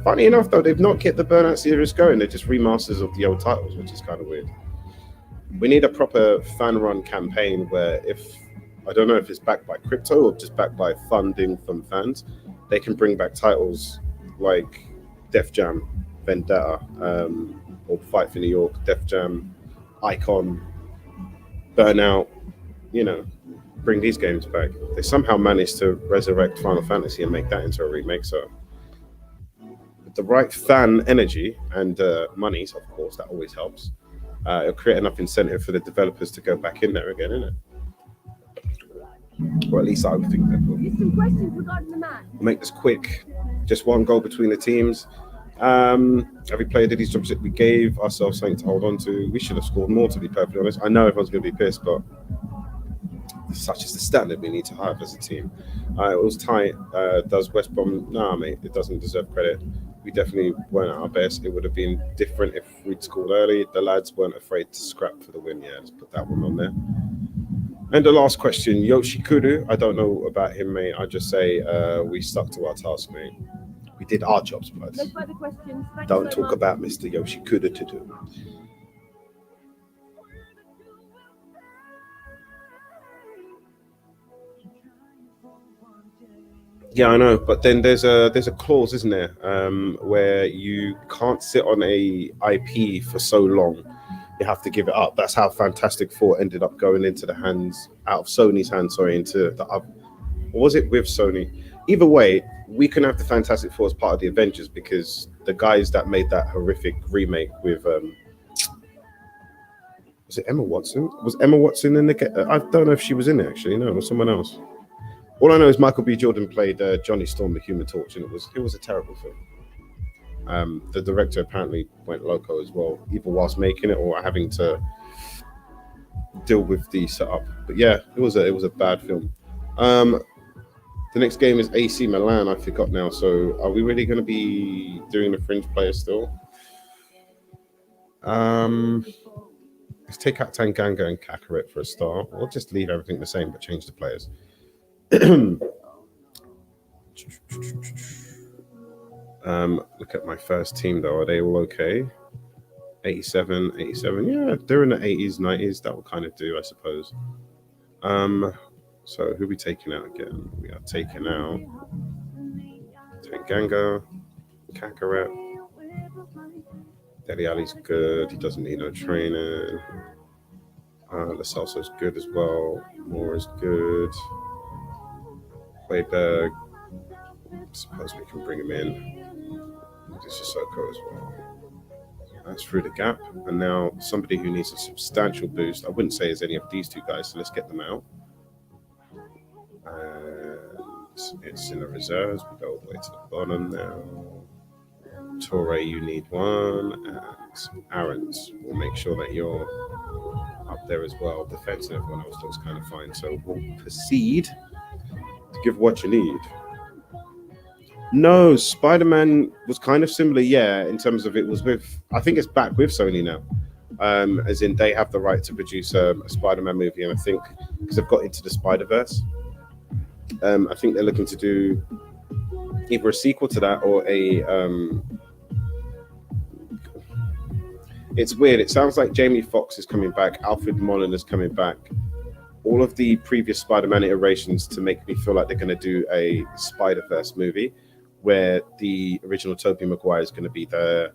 Funny enough, though, they've not kept the Burnout series going. They're just remasters of the old titles, which is kind of weird. We need a proper fan-run campaign where I don't know if it's backed by crypto or just backed by funding from fans, they can bring back titles like Def Jam, Vendetta, or Fight for New York, Def Jam, Icon, Burnout, you know, bring these games back. They somehow managed to resurrect Final Fantasy and make that into a remake, so with the right fan energy and monies, of course, that always helps. It'll create enough incentive for the developers to go back in there again, innit? Or at least I would think that will. Some questions regarding the match. I'll make this quick. Just 1 goal between the teams. Every player did his jobs that we gave ourselves something to hold on to. We should have scored more, to be perfectly honest. I know everyone's going to be pissed, but such is the standard we need to have as a team. It was tight. Does West Brom? Nah, mate, it doesn't deserve credit. We definitely weren't at our best. It would have been different if we'd scored early. The lads weren't afraid to scrap for the win. Yeah, let's put that one on there. And the last question, Yoshi Kudu. I don't know about him, mate. I just say we stuck to our task, mate. We did our jobs, but No further questions. Thanks don't so talk much. about Mr. Yoshi Kudu to do. Yeah, I know, but then there's a clause, isn't there, where you can't sit on a IP for so long. You have to give it up. That's how Fantastic Four ended up going into the hands, out of Sony's hands, into the other. Or was it with Sony? Either way, we can have the Fantastic Four as part of the Avengers because the guys that made that horrific remake with was it Emma Watson? Was Emma Watson in the? I don't know if she was in it actually. No, it was someone else. All I know is Michael B. Jordan played Johnny Storm, the Human Torch, and it was a terrible film. The director apparently went loco as well, either whilst making it or having to deal with the setup. But yeah, it was a bad film. The next game is AC Milan. I forgot now. So are we really going to be doing the fringe players still? Let's take out Tanganga and Kakarot for a start. We'll just leave everything the same but change the players. Look at my first team though. Are they all okay? 87. Yeah, they're in the 80s, 90s. That will kind of do, I suppose. So who are we taking out again? We are taking out Tanganga, Kakarot. Dele Alli's good. He doesn't need no training. Lo Celso's good as well. Moore is good. Højbjerg. Suppose we can bring him in. This is Sissoko as well. That's through the gap. And now somebody who needs a substantial boost. I wouldn't say is any of these two guys, so let's get them out. And it's in the reserves. We go all the way to the bottom now. Torre, you need one, and Aaron's will make sure that you're up there as well. Defense and everyone else looks kind of fine. So we'll proceed to give what you need. No, Spider-Man was kind of similar, yeah, in terms of it was with, I think it's back with Sony now. As in they have the right to produce a Spider-Man movie, and I think because they've got into the Spider-Verse, I think they're looking to do either a sequel to that or a it's weird. It sounds like Jamie Foxx is coming back, Alfred Molina's coming back. All of the previous Spider-Man iterations to make me feel like they're going to do a Spider-Verse movie where the original Tobey Maguire is going to be there.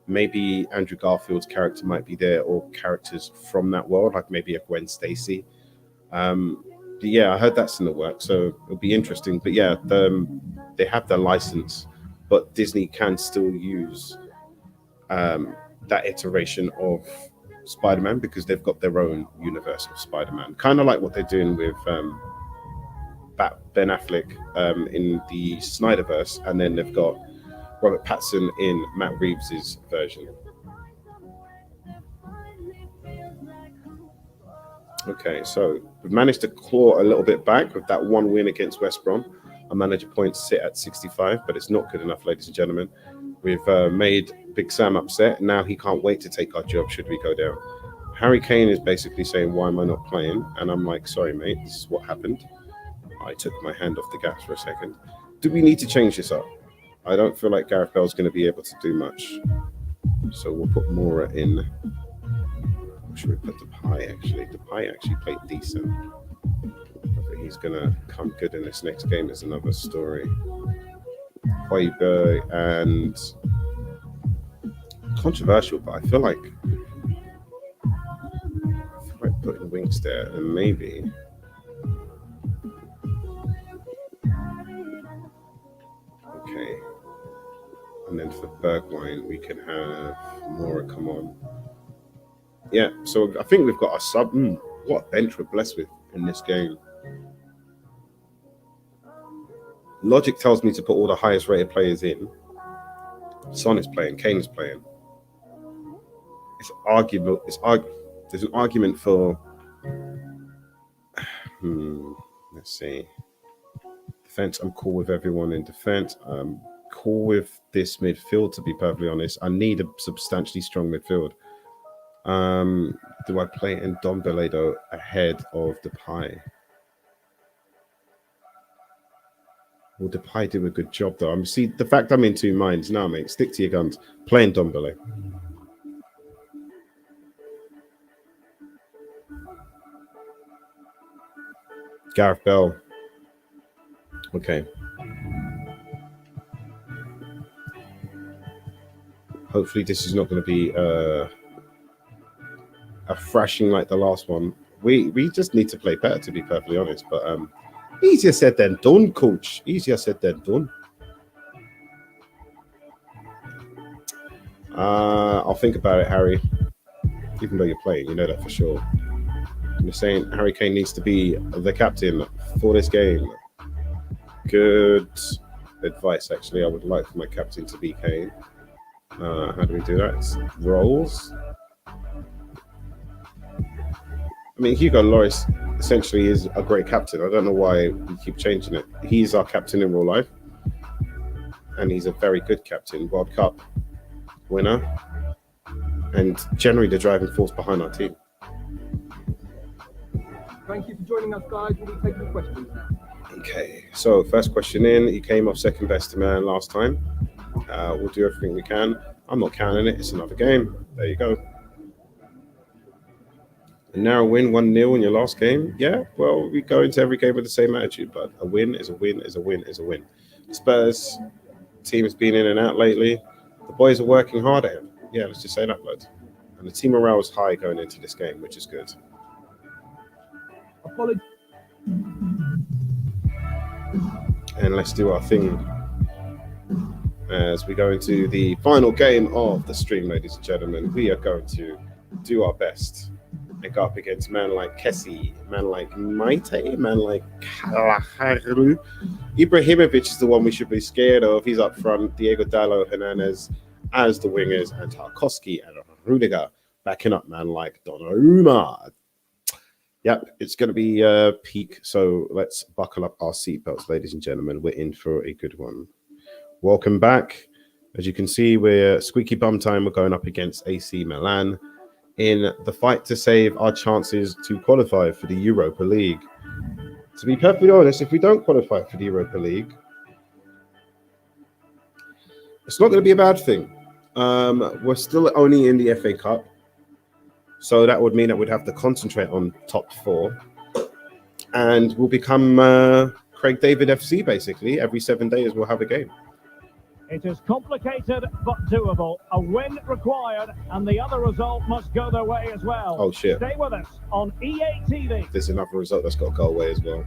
Maybe Andrew Garfield's character might be there, or characters from that world, like maybe a Gwen Stacy. But yeah, I heard that's in the works, so it'll be interesting. But yeah, they have their license, but Disney can still use that iteration of Spider-Man because they've got their own universe of Spider-Man, kind of like what they're doing with Ben Affleck in the Snyderverse, and then they've got Robert Pattinson in Matt Reeves' version. Okay, so we've managed to claw a little bit back with that one win against West Brom. Our manager points sit at 65, but it's not good enough, ladies and gentlemen. We've made Big Sam upset. Now he can't wait to take our job should we go down. Harry Kane is basically saying, why am I not playing? And I'm like, sorry, mate, this is what happened. I took my hand off the gas for a second. Do we need to change this up? I don't feel like Gareth Bale's going to be able to do much. So we'll put Mora in. Or should we put Depay, actually? Depay actually played decent. Whether he's going to come good in this next game is another story. Højbjerg and controversial, but I feel like putting Winks there and maybe okay, and then for Bergwijn we can have Mora come on. Yeah, so I think we've got a sub. What bench we're blessed with in this game. Logic tells me to put all the highest rated players in. Son is playing, Kane is playing. It's arguable. There's an argument for. Let's see. Defense. I'm cool with everyone in defense. I'm cool with this midfield. To be perfectly honest, I need a substantially strong midfield. Do I play in Ndombele though ahead of Depay? Will Depay do a good job though? See, the fact I'm in two minds now, mate. Stick to your guns. Play in Ndombele. Gareth Bale. Okay. Hopefully this is not going to be a thrashing like the last one. We just need to play better, to be perfectly honest. But easier said than done, coach. Easier said than done. I'll think about it, Harry. Even though you're playing, you know that for sure. I'm saying Harry Kane needs to be the captain for this game. Good advice, actually. I would like for my captain to be Kane. How do we do that? It's roles. I mean, Hugo Lloris essentially is a great captain. I don't know why we keep changing it. He's our captain in real life. And he's a very good captain. World Cup winner. And generally the driving force behind our team. Thank you for joining us, guys. We'll be taking questions now. Okay, so first question in. You came off second best man last time. We'll do everything we can. I'm not counting it. It's another game. There you go. A narrow win, 1-0 in your last game. Yeah, well, we go into every game with the same attitude, but a win is a win is a win is a win. Spurs team has been in and out lately. The boys are working hard at it. Yeah, let's just say that, blood. And the team morale is high going into this game, which is good. Apologies. And let's do our thing as we go into the final game of the stream, ladies and gentlemen. We are going to do our best They go up against man like Kessie, man like Maite, man like Kalaharu. Ibrahimovic is the one we should be scared of. He's up front. Diego Dallo, Hernandez as the wingers, and Tarkowski and Rudiger backing up man like Donnarumma. Yep, it's going to be peak. So let's buckle up our seatbelts, ladies and gentlemen. We're in for a good one. Welcome back. As you can see, we're squeaky bum time. We're going up against AC Milan in the fight to save our chances to qualify for the Europa League. To be perfectly honest, if we don't qualify for the Europa League, it's not going to be a bad thing. We're still only in the FA Cup, so that would mean that we'd have to concentrate on top 4, and we'll become Craig David FC, basically. Every 7 days we'll have a game. It is complicated but doable. A win required, and the other result must go their way as well. Oh, shit. Stay with us on EA TV. There's another result that's got to go away as well.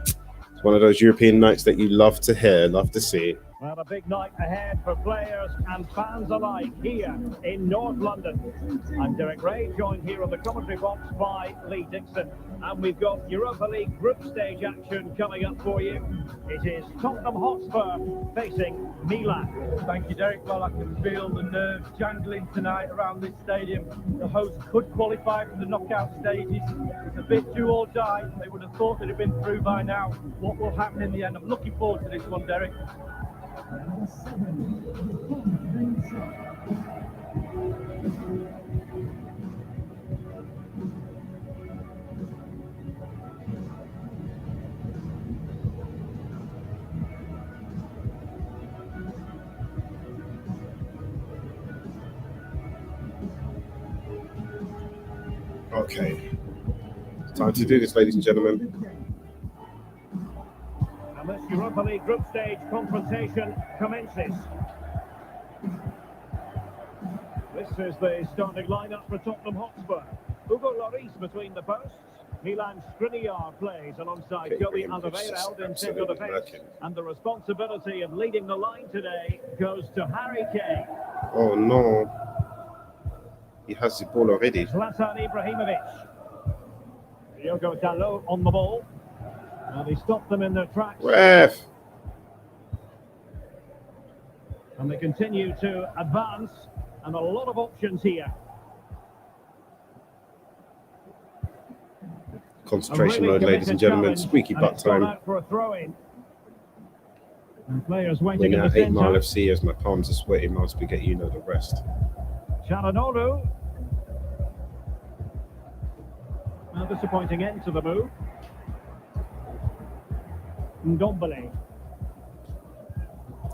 It's one of those European nights that you love to hear, love to see. Well, a big night ahead for players and fans alike here in North London. I'm Derek Ray, joined here on the commentary box by Lee Dixon. And we've got Europa League group stage action coming up for you. It is Tottenham Hotspur facing Milan. Thank you, Derek. Well, I can feel the nerves jangling tonight around this stadium. The hosts could qualify for the knockout stages. It's a bit do or die. They would have thought they'd have been through by now. What will happen in the end? I'm looking forward to this one, Derek. Okay. Time to do this, ladies and gentlemen. And this Europa League group stage confrontation commences. This is the starting lineup for Tottenham Hotspur. Hugo Lloris between the posts. Milan Skriniar plays alongside Joey Alderweireld in central defence. And the responsibility of leading the line today goes to Harry Kane. Oh, no. He has the ball already. Zlatan Ibrahimovic. Diogo Dalot on the ball. And he stopped them in their tracks. Ref! And they continue to advance. And a lot of options here. Concentration mode, ladies and gentlemen. Squeaky butt time. For a throw-in. And players waiting We're in now the 8 Mile centre. FC as my palms are sweating. Miles spaghetti, you know the rest. Çalhanoğlu. A disappointing end to the move. Ndombele.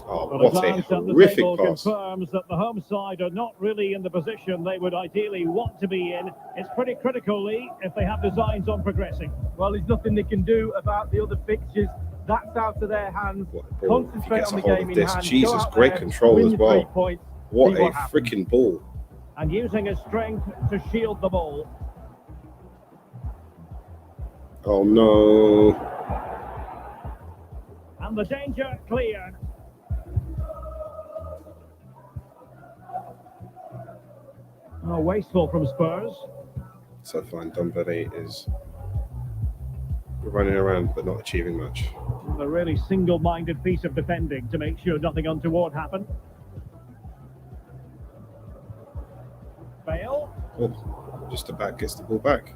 Oh, But what a glance at the horrific table pass. confirms that the home side are not really in the position they would ideally want to be in. It's pretty critical, Lee, if they have designs on progressing. Well, there's nothing they can do about the other fixtures. That's out of their hands. What a ball. If he Concentrate gets on a the hold game of in this. hand. Jesus, Go out great there, control win as the well. 3 points. What See a happens. freaking ball. And using his strength to shield the ball. Oh, no. And the danger cleared. Oh, wasteful from Spurs. So fine, Dombele is running around but not achieving much. A really single-minded piece of defending to make sure nothing untoward happened. Bale. Oh, just about gets the ball back.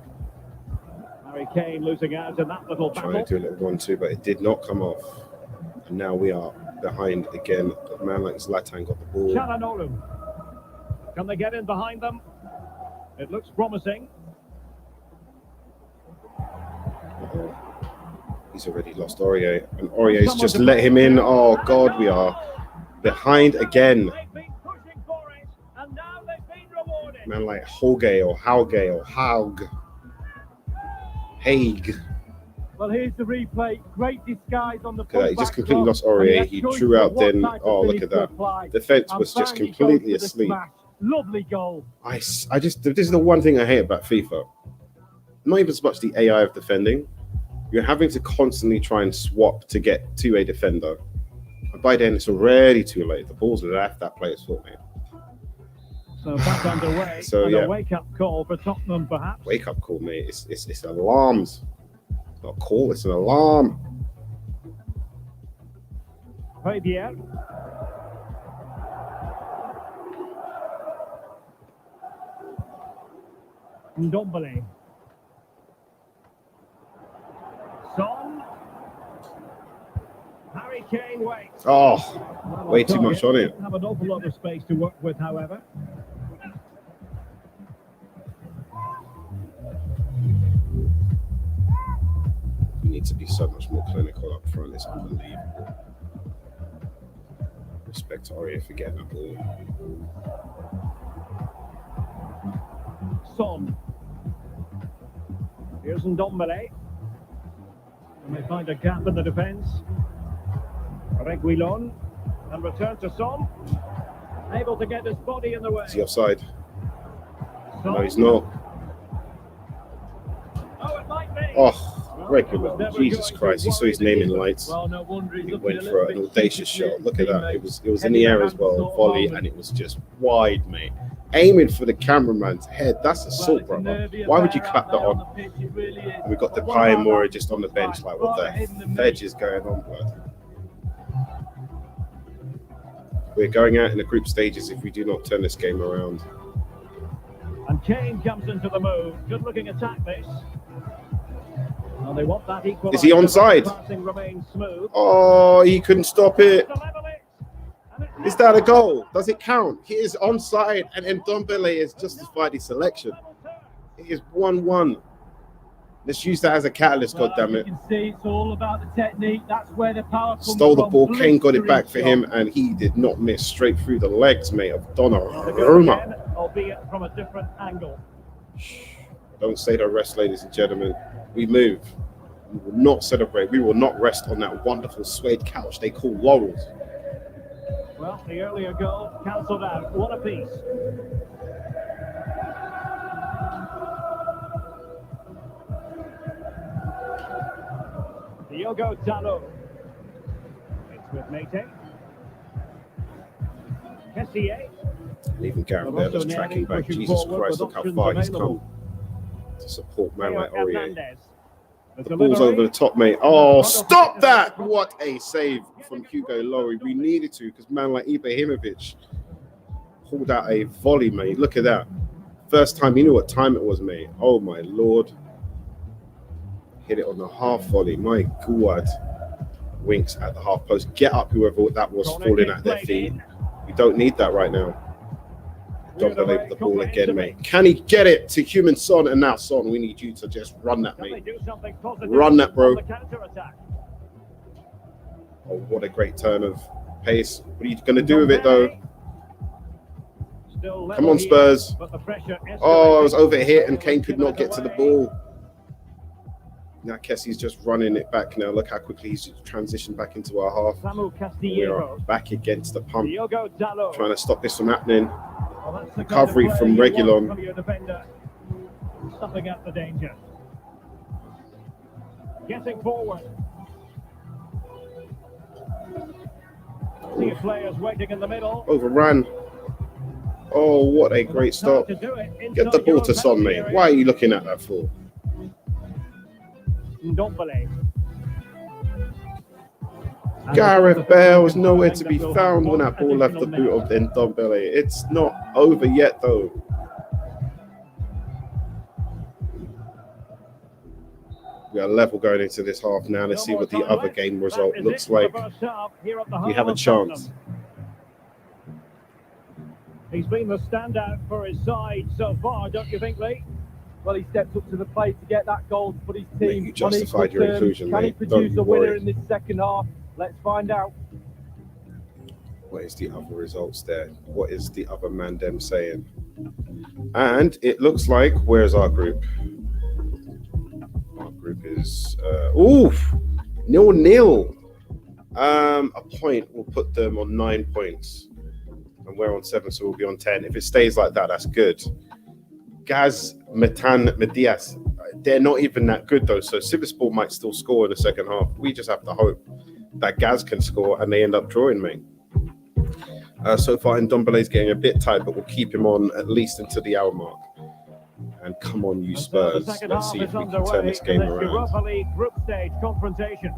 Harry Kane losing out in that little Trying battle. to do a little 1-2, but it did not come off. And now we are behind again. A man like Zlatan got the ball. Çalhanoğlu. Can they get in behind them? It looks promising. Uh-oh. He's already lost Aurier. And Aurier's just let him in. Oh, God, we are behind again. They've been pushing for it, and now they've been rewarded. Man like Holge or Hauge or Haug. Hague. Well, here's the replay. Great disguise on the Look at that. He just fullback completely slot, lost and Aurier. had He choices drew of out what then. type of Oh, look finish at to that. apply. Defense And was just finally goes completely for the asleep. smash. Lovely goal. This is the one thing I hate about FIFA. Not even so much the AI of defending. You're having to constantly try and swap to get to a defender. And by then, it's already too late. The ball's left that player's foot, man. So back underway. So, and yeah. a wake-up call for Tottenham, perhaps. Wake up call, mate. It's alarms. It's not a call, it's an alarm. Fabier. Ndombele. Son. Harry Kane waits. Oh, Well, way too much on it. Have an awful lot of space to work with, however. We need to be so much more clinical up front. It's unbelievable. Respect to Aurier for getting that ball. Son. Here's Ndombele. And they find a gap in the defence. Reguilon. And return to Son. Able to get his body in the way. Is he offside? Son. No, he's not. Oh, it might be. Oh, Regular. Jesus Christ. He saw his name in lights. Well, no wonder he's He looking went a for little an bit audacious sheepishly shot. at Look his at that. teammates. It was in the air as well, volley, and it was just wide, mate. Aiming for the cameraman's head. That's assault, brother. Why would you clap that on? We got the Depay and Moura just on the bench. Like, what the veg is going on, blood? We're going out in the group stages if we do not turn this game around. And Kane comes into the move. Good looking attack, this. Well, they want that equaliser. Is he onside? Passing remains smooth. Oh, he couldn't stop it. To level it. And it's Is that a goal? Does it count? He is onside, and Ndombele has justified his selection. It is 1-1. Let's use that as a catalyst, goddammit. You can see it's all about the technique. That's where the power comes Stole the from. ball. Kane got it back for Blistering him, and he did not miss. Straight through the legs, mate, of the goal Donnarumma. again, albeit from a different angle. Don't say the rest, ladies and gentlemen. We move. We will not celebrate. We will not rest on that wonderful suede couch they call laurels. Well, the earlier goal cancelled out. One apiece. Diogo Dalot. It's with Mate. Kessier. Leaving Gareth there, just tracking back. Jesus Christ, look how far he's come to support man like Aurier. Hernandez. The ball's over the top, mate. Oh, stop that! What a save from Hugo Lloris. We needed to, because man like Ibrahimovic pulled out a volley, mate. Look at that. First time, you knew what time it was, mate. Oh, my Lord. Hit it on the half volley. My God. Winks at the half post. Get up, whoever that was falling at their feet. We don't need that right now. Don't believe the ball again, mate. Can he get it to human Son? And now, Son, we need you to just run that, mate. Run that, bro. Oh, what a great turn of pace. What are you going to do with it, though? Come on, Spurs. Oh, it was over here, and Kane could not get to the ball. Now Kessie's just running it back now. Look how quickly he's transitioned back into our half. We are back against the pump. Trying to stop this from happening. Recovery from Reguilon. Stopping out the danger. Getting forward. See players waiting in the middle. Overran. Oh, what a great stop. Get the ball to Son, mate. Why are you looking at that for? Ndombele. Gareth Bale was nowhere to be found when that ball left the boot of Ndombele. It's not over yet, though. We are level going into this half now. Let's see what the other game result looks like. We have a chance. He's been the standout for his side so far, don't you think, Lee? Well, he stepped up to the plate to get that goal to put his Mate, team you justified on equal your terms. inclusion, Can he mate. Don't produce you a winner worry. in this second half? Let's find out. What is the other results there? What is the other man them saying? And it looks like, where's our group? Our group is 0-0. A point will put them on 9 points. And we're on 7, so we'll be on 10. If it stays like that, that's good. Gaz, Metan, Medias, they're not even that good though. So Sivasspor might still score in the second half. We just have to hope that Gaz can score and they end up drawing, mate. so far. And Ndombele's getting a bit tight, but we'll keep him on at least until the hour mark. And come on, you Spurs. Let's see if we can turn this game around. Europa League group stage confrontation.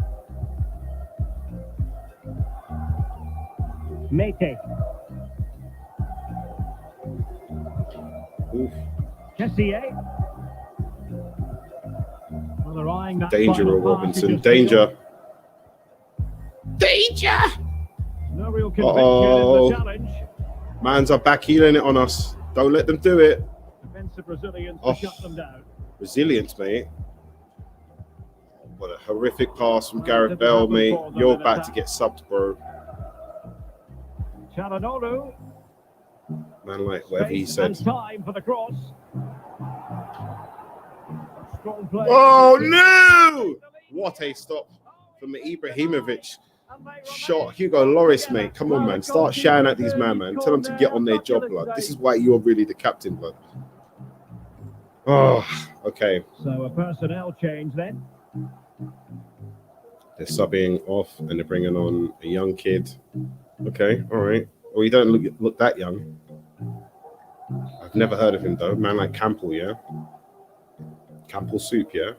Mete. Oof. Kessié. Well, they're eyeing that Danger, final Will pass Robinson. you just Danger. feel. Danger. No real conviction in the challenge. Mans are back healing it on us. Don't let them do it. Defensive Brazilians to shut them down. Resilience, mate. What a horrific pass from Gareth Bale, mate. You're about to get subbed, bro. Çalhanoğlu. Man, like whatever he said. And time for the cross. Strong play. Oh no! What a stop from Ibrahimovic. Shot Hugo Lloris, mate. Come on, man. Start shouting at these man. Tell them to get on their job, blood. This is why you're really the captain, blood. Oh, okay. So a personnel change then. They're subbing off and they're bringing on a young kid. Okay, all right. Well, you don't look that young. I've never heard of him though. Man like Campbell, yeah. Campbell soup, yeah.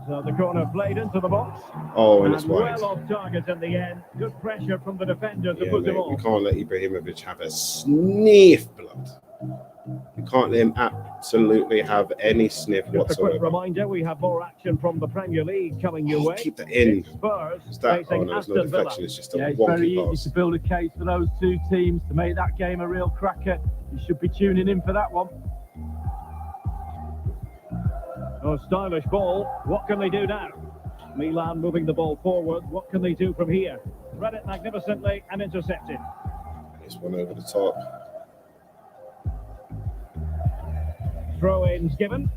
So the corner played into the box. Oh, and it's wide. Well off target in the end. Good pressure from the defender to Yeah, put him mate, off. we can't let Ibrahimovic have a sniff, blood. You can't let him absolutely have any sniff Just a quick whatsoever. reminder, we have more action from the Premier League coming your way. Keep that in. Spurs Is that? Oh facing no, it's no Aston Villa. deflection. It's just a Yeah, it's very wonky easy pass. to build a case for those two teams to make that game a real cracker. You should be tuning in for that one. Oh, stylish ball. What can they do now? Milan moving the ball forward. What can they do from here? Read it magnificently and intercepted. This one over the top. Throw-ins given.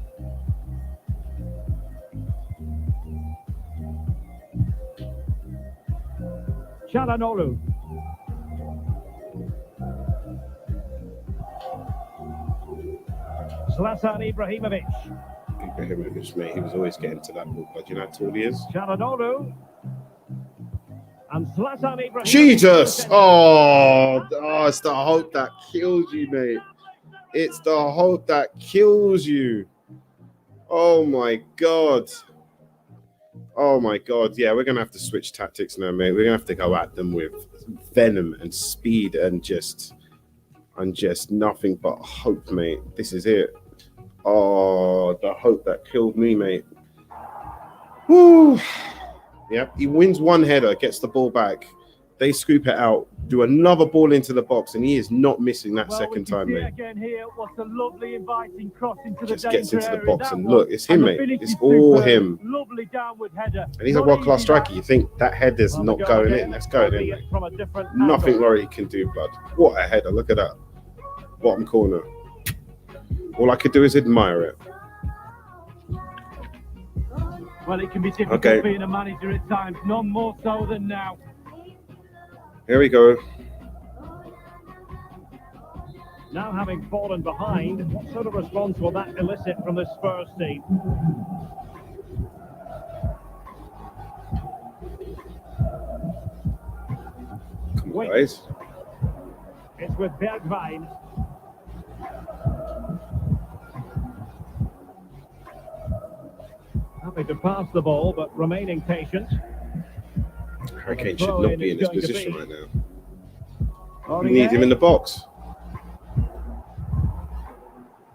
Çalhanoğlu. Zlatan Ibrahimovic. Ibrahimovic, mate, he was always getting to that ball, but you know how tall he is? Çalhanoğlu. And Zlatan Ibrahimovic. Jesus! Oh, it's the hope that kills you, mate. It's the hope that kills you. Oh my God. Oh my God. Yeah, we're going to have to switch tactics now, mate. We're going to have to go at them with venom and speed and just nothing but hope, mate. This is it. Oh, the hope that killed me, mate. Woo. Yep, he wins one header, gets the ball back. They scoop it out, do another ball into the box, and he is not missing that second time, mate. Again here, what's a lovely inviting cross into Just the gets into the box, and one. look, it's him, mate. It's all him. Lovely downward header. And he's a world-class striker. You think that header's not going in? That's going in, mate. From a different Nothing angle. Laurie can do, blood. What a header. Look at that. Bottom corner. All I could do is admire it. Well, it can be difficult being a manager at times, none more so than now. Here we go. Now having fallen behind, what sort of response will that elicit from the Spurs team? Come on, guys. It's with Bergwijn. Happy to pass the ball, but remaining patient. Harry Kane should not be in this position right now. Aurier. We need him in the box.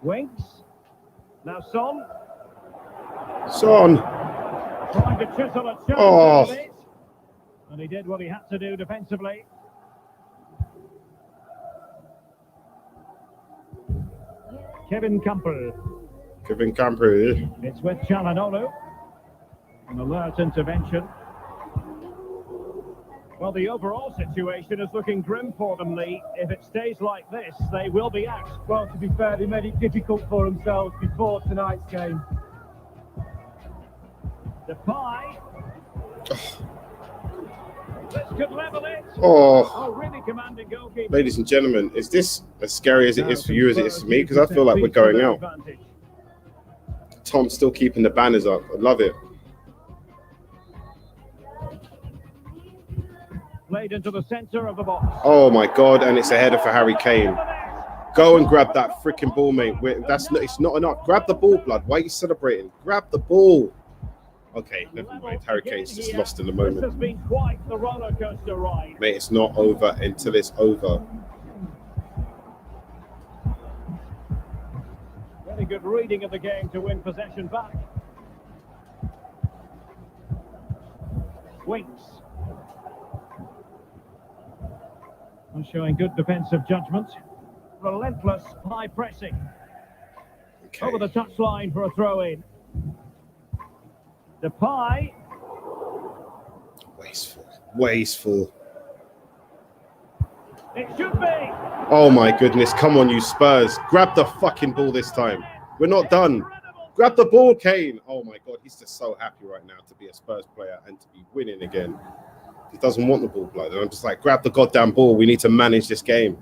Winks. Now Son. Son. Trying to chisel a chance Oh. out of it. And he did what he had to do defensively. Kevin Campbell. Kevin Campbell. It's with Çalhanoğlu. An alert intervention. Well, the overall situation is looking grim for them, Lee. If it stays like this, they will be out. Well, to be fair, they made it difficult for themselves before tonight's game. Depay. This could level it. Oh, Really commanding goalkeeper. ladies and gentlemen, is this as scary as it is for you as it is for me? Because I feel like we're going out. Tom's still keeping the banners up. I love it. Played into the centre of the box. Oh my God! And it's a header for Harry Kane. Go and grab that freaking ball, mate. It's not enough. Grab the ball, blood. Why are you celebrating? Grab the ball. Okay, never mind. Harry Kane's just lost in the moment. This has been quite the roller coaster ride. Mate, it's not over until it's over. Very good reading of the game to win possession back. Winks. And showing good defensive judgment. Relentless high pressing. Okay. Over the touchline for a throw in. Depay. Wasteful. It should be. Oh my goodness. Come on, you Spurs. Grab the fucking ball this time. We're not done. Grab the ball, Kane. Oh my God. He's just so happy right now to be a Spurs player and to be winning again. He doesn't want the ball, blood. And I'm just like, grab the goddamn ball. We need to manage this game.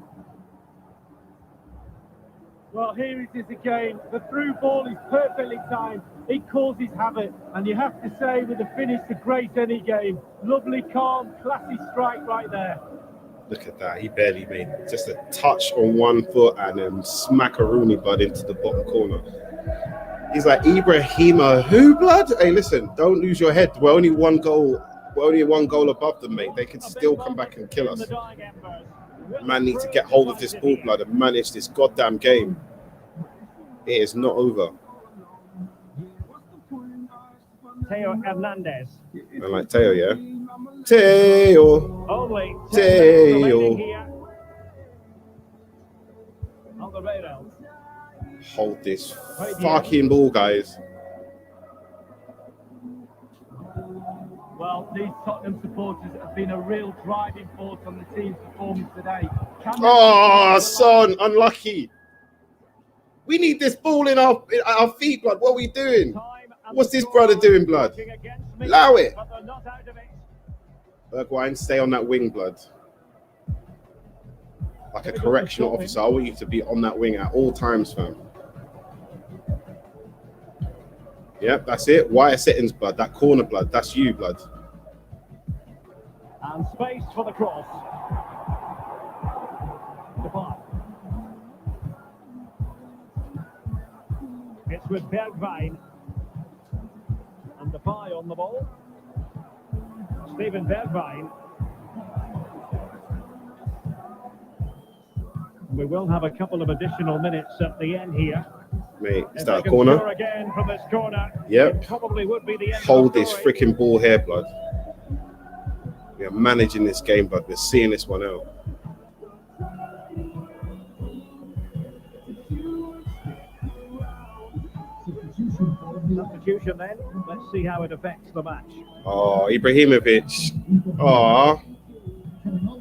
Well, here it is again. The through ball is perfectly timed. It causes havoc. And you have to say, with the finish to grace any game, lovely, calm, classy strike right there. Look at that. He barely made just a touch on one foot and then smack a Rooney, blood, into the bottom corner. He's like, Ibrahima, who, blood? Hey, listen, don't lose your head. We're only one goal above them, mate. They can still come back and kill us. Man need to get hold of this ball, blood, and manage this goddamn game. It is not over. Theo Hernandez. I like Theo, yeah? Theo. Only Theo. here. On the radar. Hold this fucking ball, guys. Well, these Tottenham supporters have been a real driving force on the team's performance today. Oh, son, unlucky. We need this ball in our feet, blood. What are we doing? What's this brother doing, blood? Allow it. Bergwijn, stay on that wing, blood. Like a correctional officer, I want you to be on that wing at all times, fam. Yep, that's it. Wire settings, blood. That corner, blood. That's you, blood. And space for the cross. Depay. It's with Bergwijn. And Depay on the ball. Steven Bergwijn. We will have a couple of additional minutes at the end here. Mate, is that a corner? Again from this corner. Yep. Probably would be the end. Hold this freaking ball here, blood. We are managing this game, blood. We're seeing this one out. Substitution then. Let's see how it affects the match. Oh, Ibrahimovic. Oh.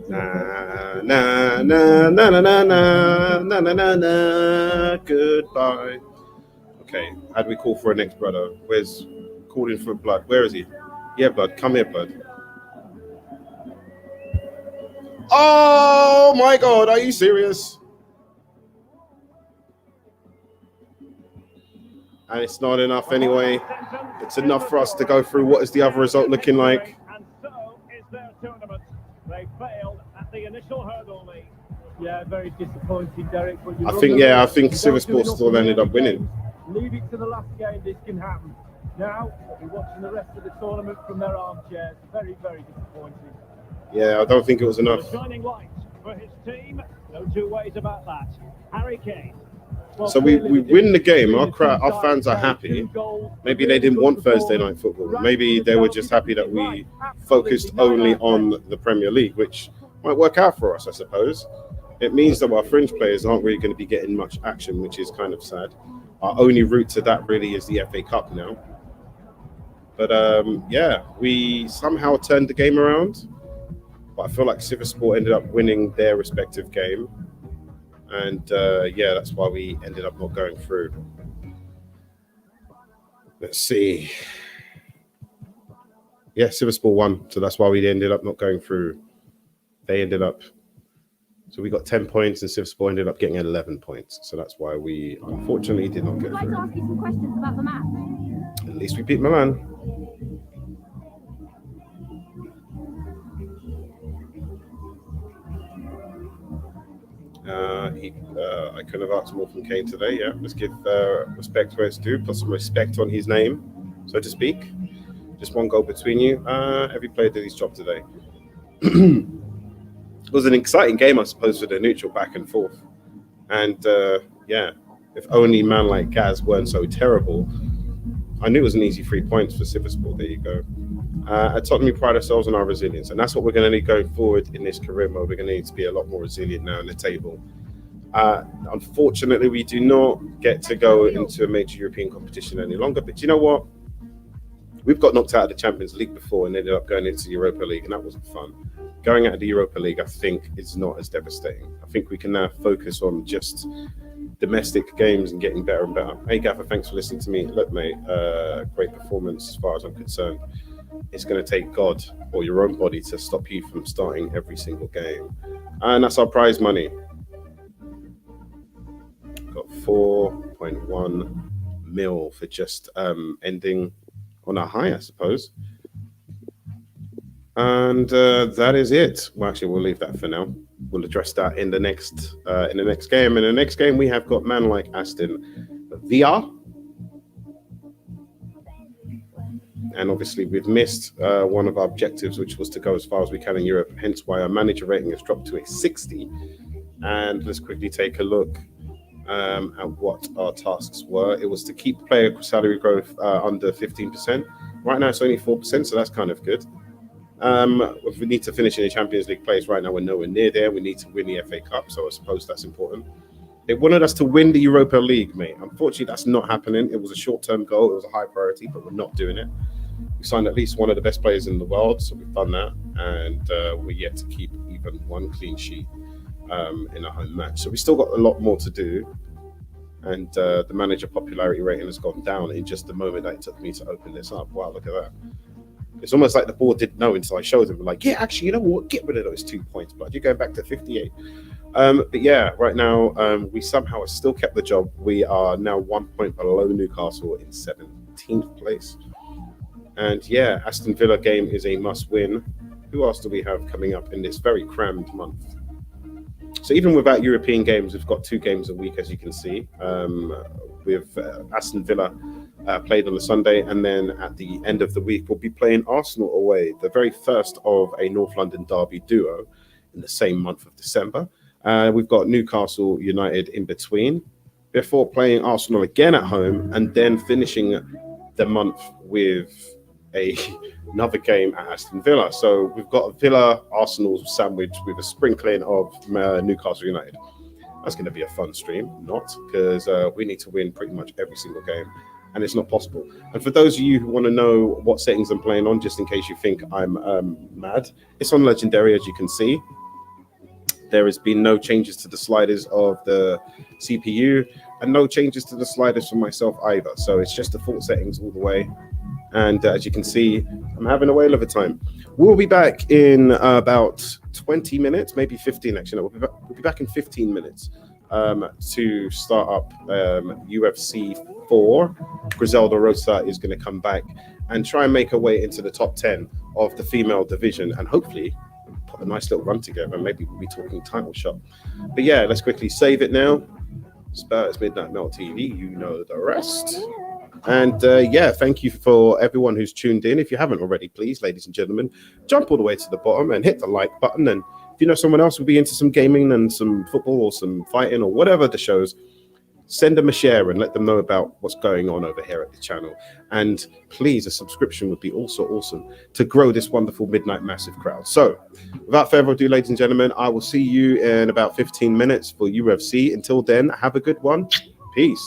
Na na na na na na na na na na. Goodbye. Okay, how do we call for a next brother? Where's calling for blood? Where is he? Yeah, blood. Come here, blood. Oh my God, are you serious? And it's not enough anyway. It's enough for us to go through. What is the other result looking like? And so is their tournament. They failed at the initial hurdle lead. Yeah, very disappointing, Derek. But I think Siversport still ended up winning. Leave it to the last game, this can happen. Now, we're watching the rest of the tournament from their armchairs. Very, very disappointing. Yeah, I don't think it was enough. The shining light for his team. No two ways about that. Harry Kane. Well, So we win the game. Our fans are happy. Maybe they didn't want Thursday night football. Maybe they were just happy that we focused only on the Premier League, which might work out for us, I suppose. It means that our fringe players aren't really going to be getting much action, which is kind of sad. Our only route to that really is the FA Cup now. But yeah, we somehow turned the game around. But I feel like Siversport ended up winning their respective game. And yeah, that's why we ended up not going through. Let's see. Yeah, Siversport won. So that's why we ended up not going through. They ended up... So we got 10 points and Siversport ended up getting 11 points. So that's why we unfortunately did not go I'd like to through. ask you some questions about the match. At least we beat Milan. I couldn't have asked more from Kane today. Yeah, let's give respect where it's due, put some respect on his name, so to speak. Just one goal between you. Every player did his job today. It was an exciting game, I suppose, for the neutral back and forth. And yeah, if only man like Gaz weren't so terrible. I knew it was an easy 3 points for Siversport. There you go. At Tottenham, we pride ourselves on our resilience, and that's what we're going to need going forward in this career mode. We're going to need to be a lot more resilient now in the table. Unfortunately, we do not get to go into a major European competition any longer. But you know what? We've got knocked out of the Champions League before and ended up going into the Europa League, and that wasn't fun. Going out of the Europa League, I think, is not as devastating. I think we can now focus on just domestic games and getting better and better. Hey, Gaffer, thanks for listening to me. Look, mate, great performance as far as I'm concerned. It's going to take God or your own body to stop you from starting every single game. And that's our prize money. Got 4.1 mil for just ending on a high, I suppose. And that is it. Well, actually, we'll leave that for now. We'll address that in the next game. In the next game, we have got man like Aston Villa. And obviously, we've missed one of our objectives, which was to go as far as we can in Europe. Hence why our manager rating has dropped to a 60. And let's quickly take a look at what our tasks were. It was to keep player salary growth under 15%. Right now, it's only 4%, so that's kind of good. If we need to finish in the Champions League place, right now we're nowhere near there. We need to win the FA Cup, so I suppose that's important. They wanted us to win the Europa League, mate. Unfortunately, that's not happening. It was a short-term goal. It was a high priority, but we're not doing it. We signed at least one of the best players in the world, so we've done that, and we're yet to keep even one clean sheet in a home match. So we still got a lot more to do, and the manager popularity rating has gone down in just the moment that it took me to open this up. Wow, look at that. It's almost like the board didn't know until I showed them. Like, yeah, actually, you know what? Get rid of those 2 points, but you're going back to 58. But yeah, right now, we somehow have still kept the job. We are now 1 point below Newcastle in 17th place. And yeah, Aston Villa game is a must-win. Who else do we have coming up in this very crammed month? So even without European games, we've got 2 games a week, as you can see. With Aston Villa played on the Sunday, and then at the end of the week, we'll be playing Arsenal away, the very first of a North London derby duo in the same month of December. We've got Newcastle United in between, before playing Arsenal again at home, and then finishing the month with another game at Aston Villa. So we've got a Villa Arsenal sandwich with a sprinkling of Newcastle United. That's going to be a fun stream, not because we need to win pretty much every single game, and it's not possible. And for those of you who want to know what settings I'm playing on, just in case you think I'm mad, it's on Legendary, as you can see. There has been no changes to the sliders of the CPU, and no changes to the sliders for myself either. So it's just default settings all the way. And as you can see, I'm having a whale of a time. We'll be back in about 20 minutes, maybe 15 actually. No, we'll be back in 15 minutes to start up UFC 4. Griselda Rosa is going to come back and try and make her way into the top 10 of the female division, and hopefully put a nice little run together. Maybe we'll be talking title shot. But yeah, let's quickly save it now. Spurs Midnight Melt TV, you know the rest. And yeah, thank you for everyone who's tuned in. If you haven't already, please, ladies and gentlemen, jump all the way to the bottom and hit the like button. And if you know someone else will be into some gaming and some football or some fighting or whatever the shows, send them a share and let them know about what's going on over here at the channel. And please, a subscription would be also awesome to grow this wonderful Midnight Massive crowd. So without further ado, ladies and gentlemen, I will see you in about 15 minutes for UFC. Until then, have a good one. Peace.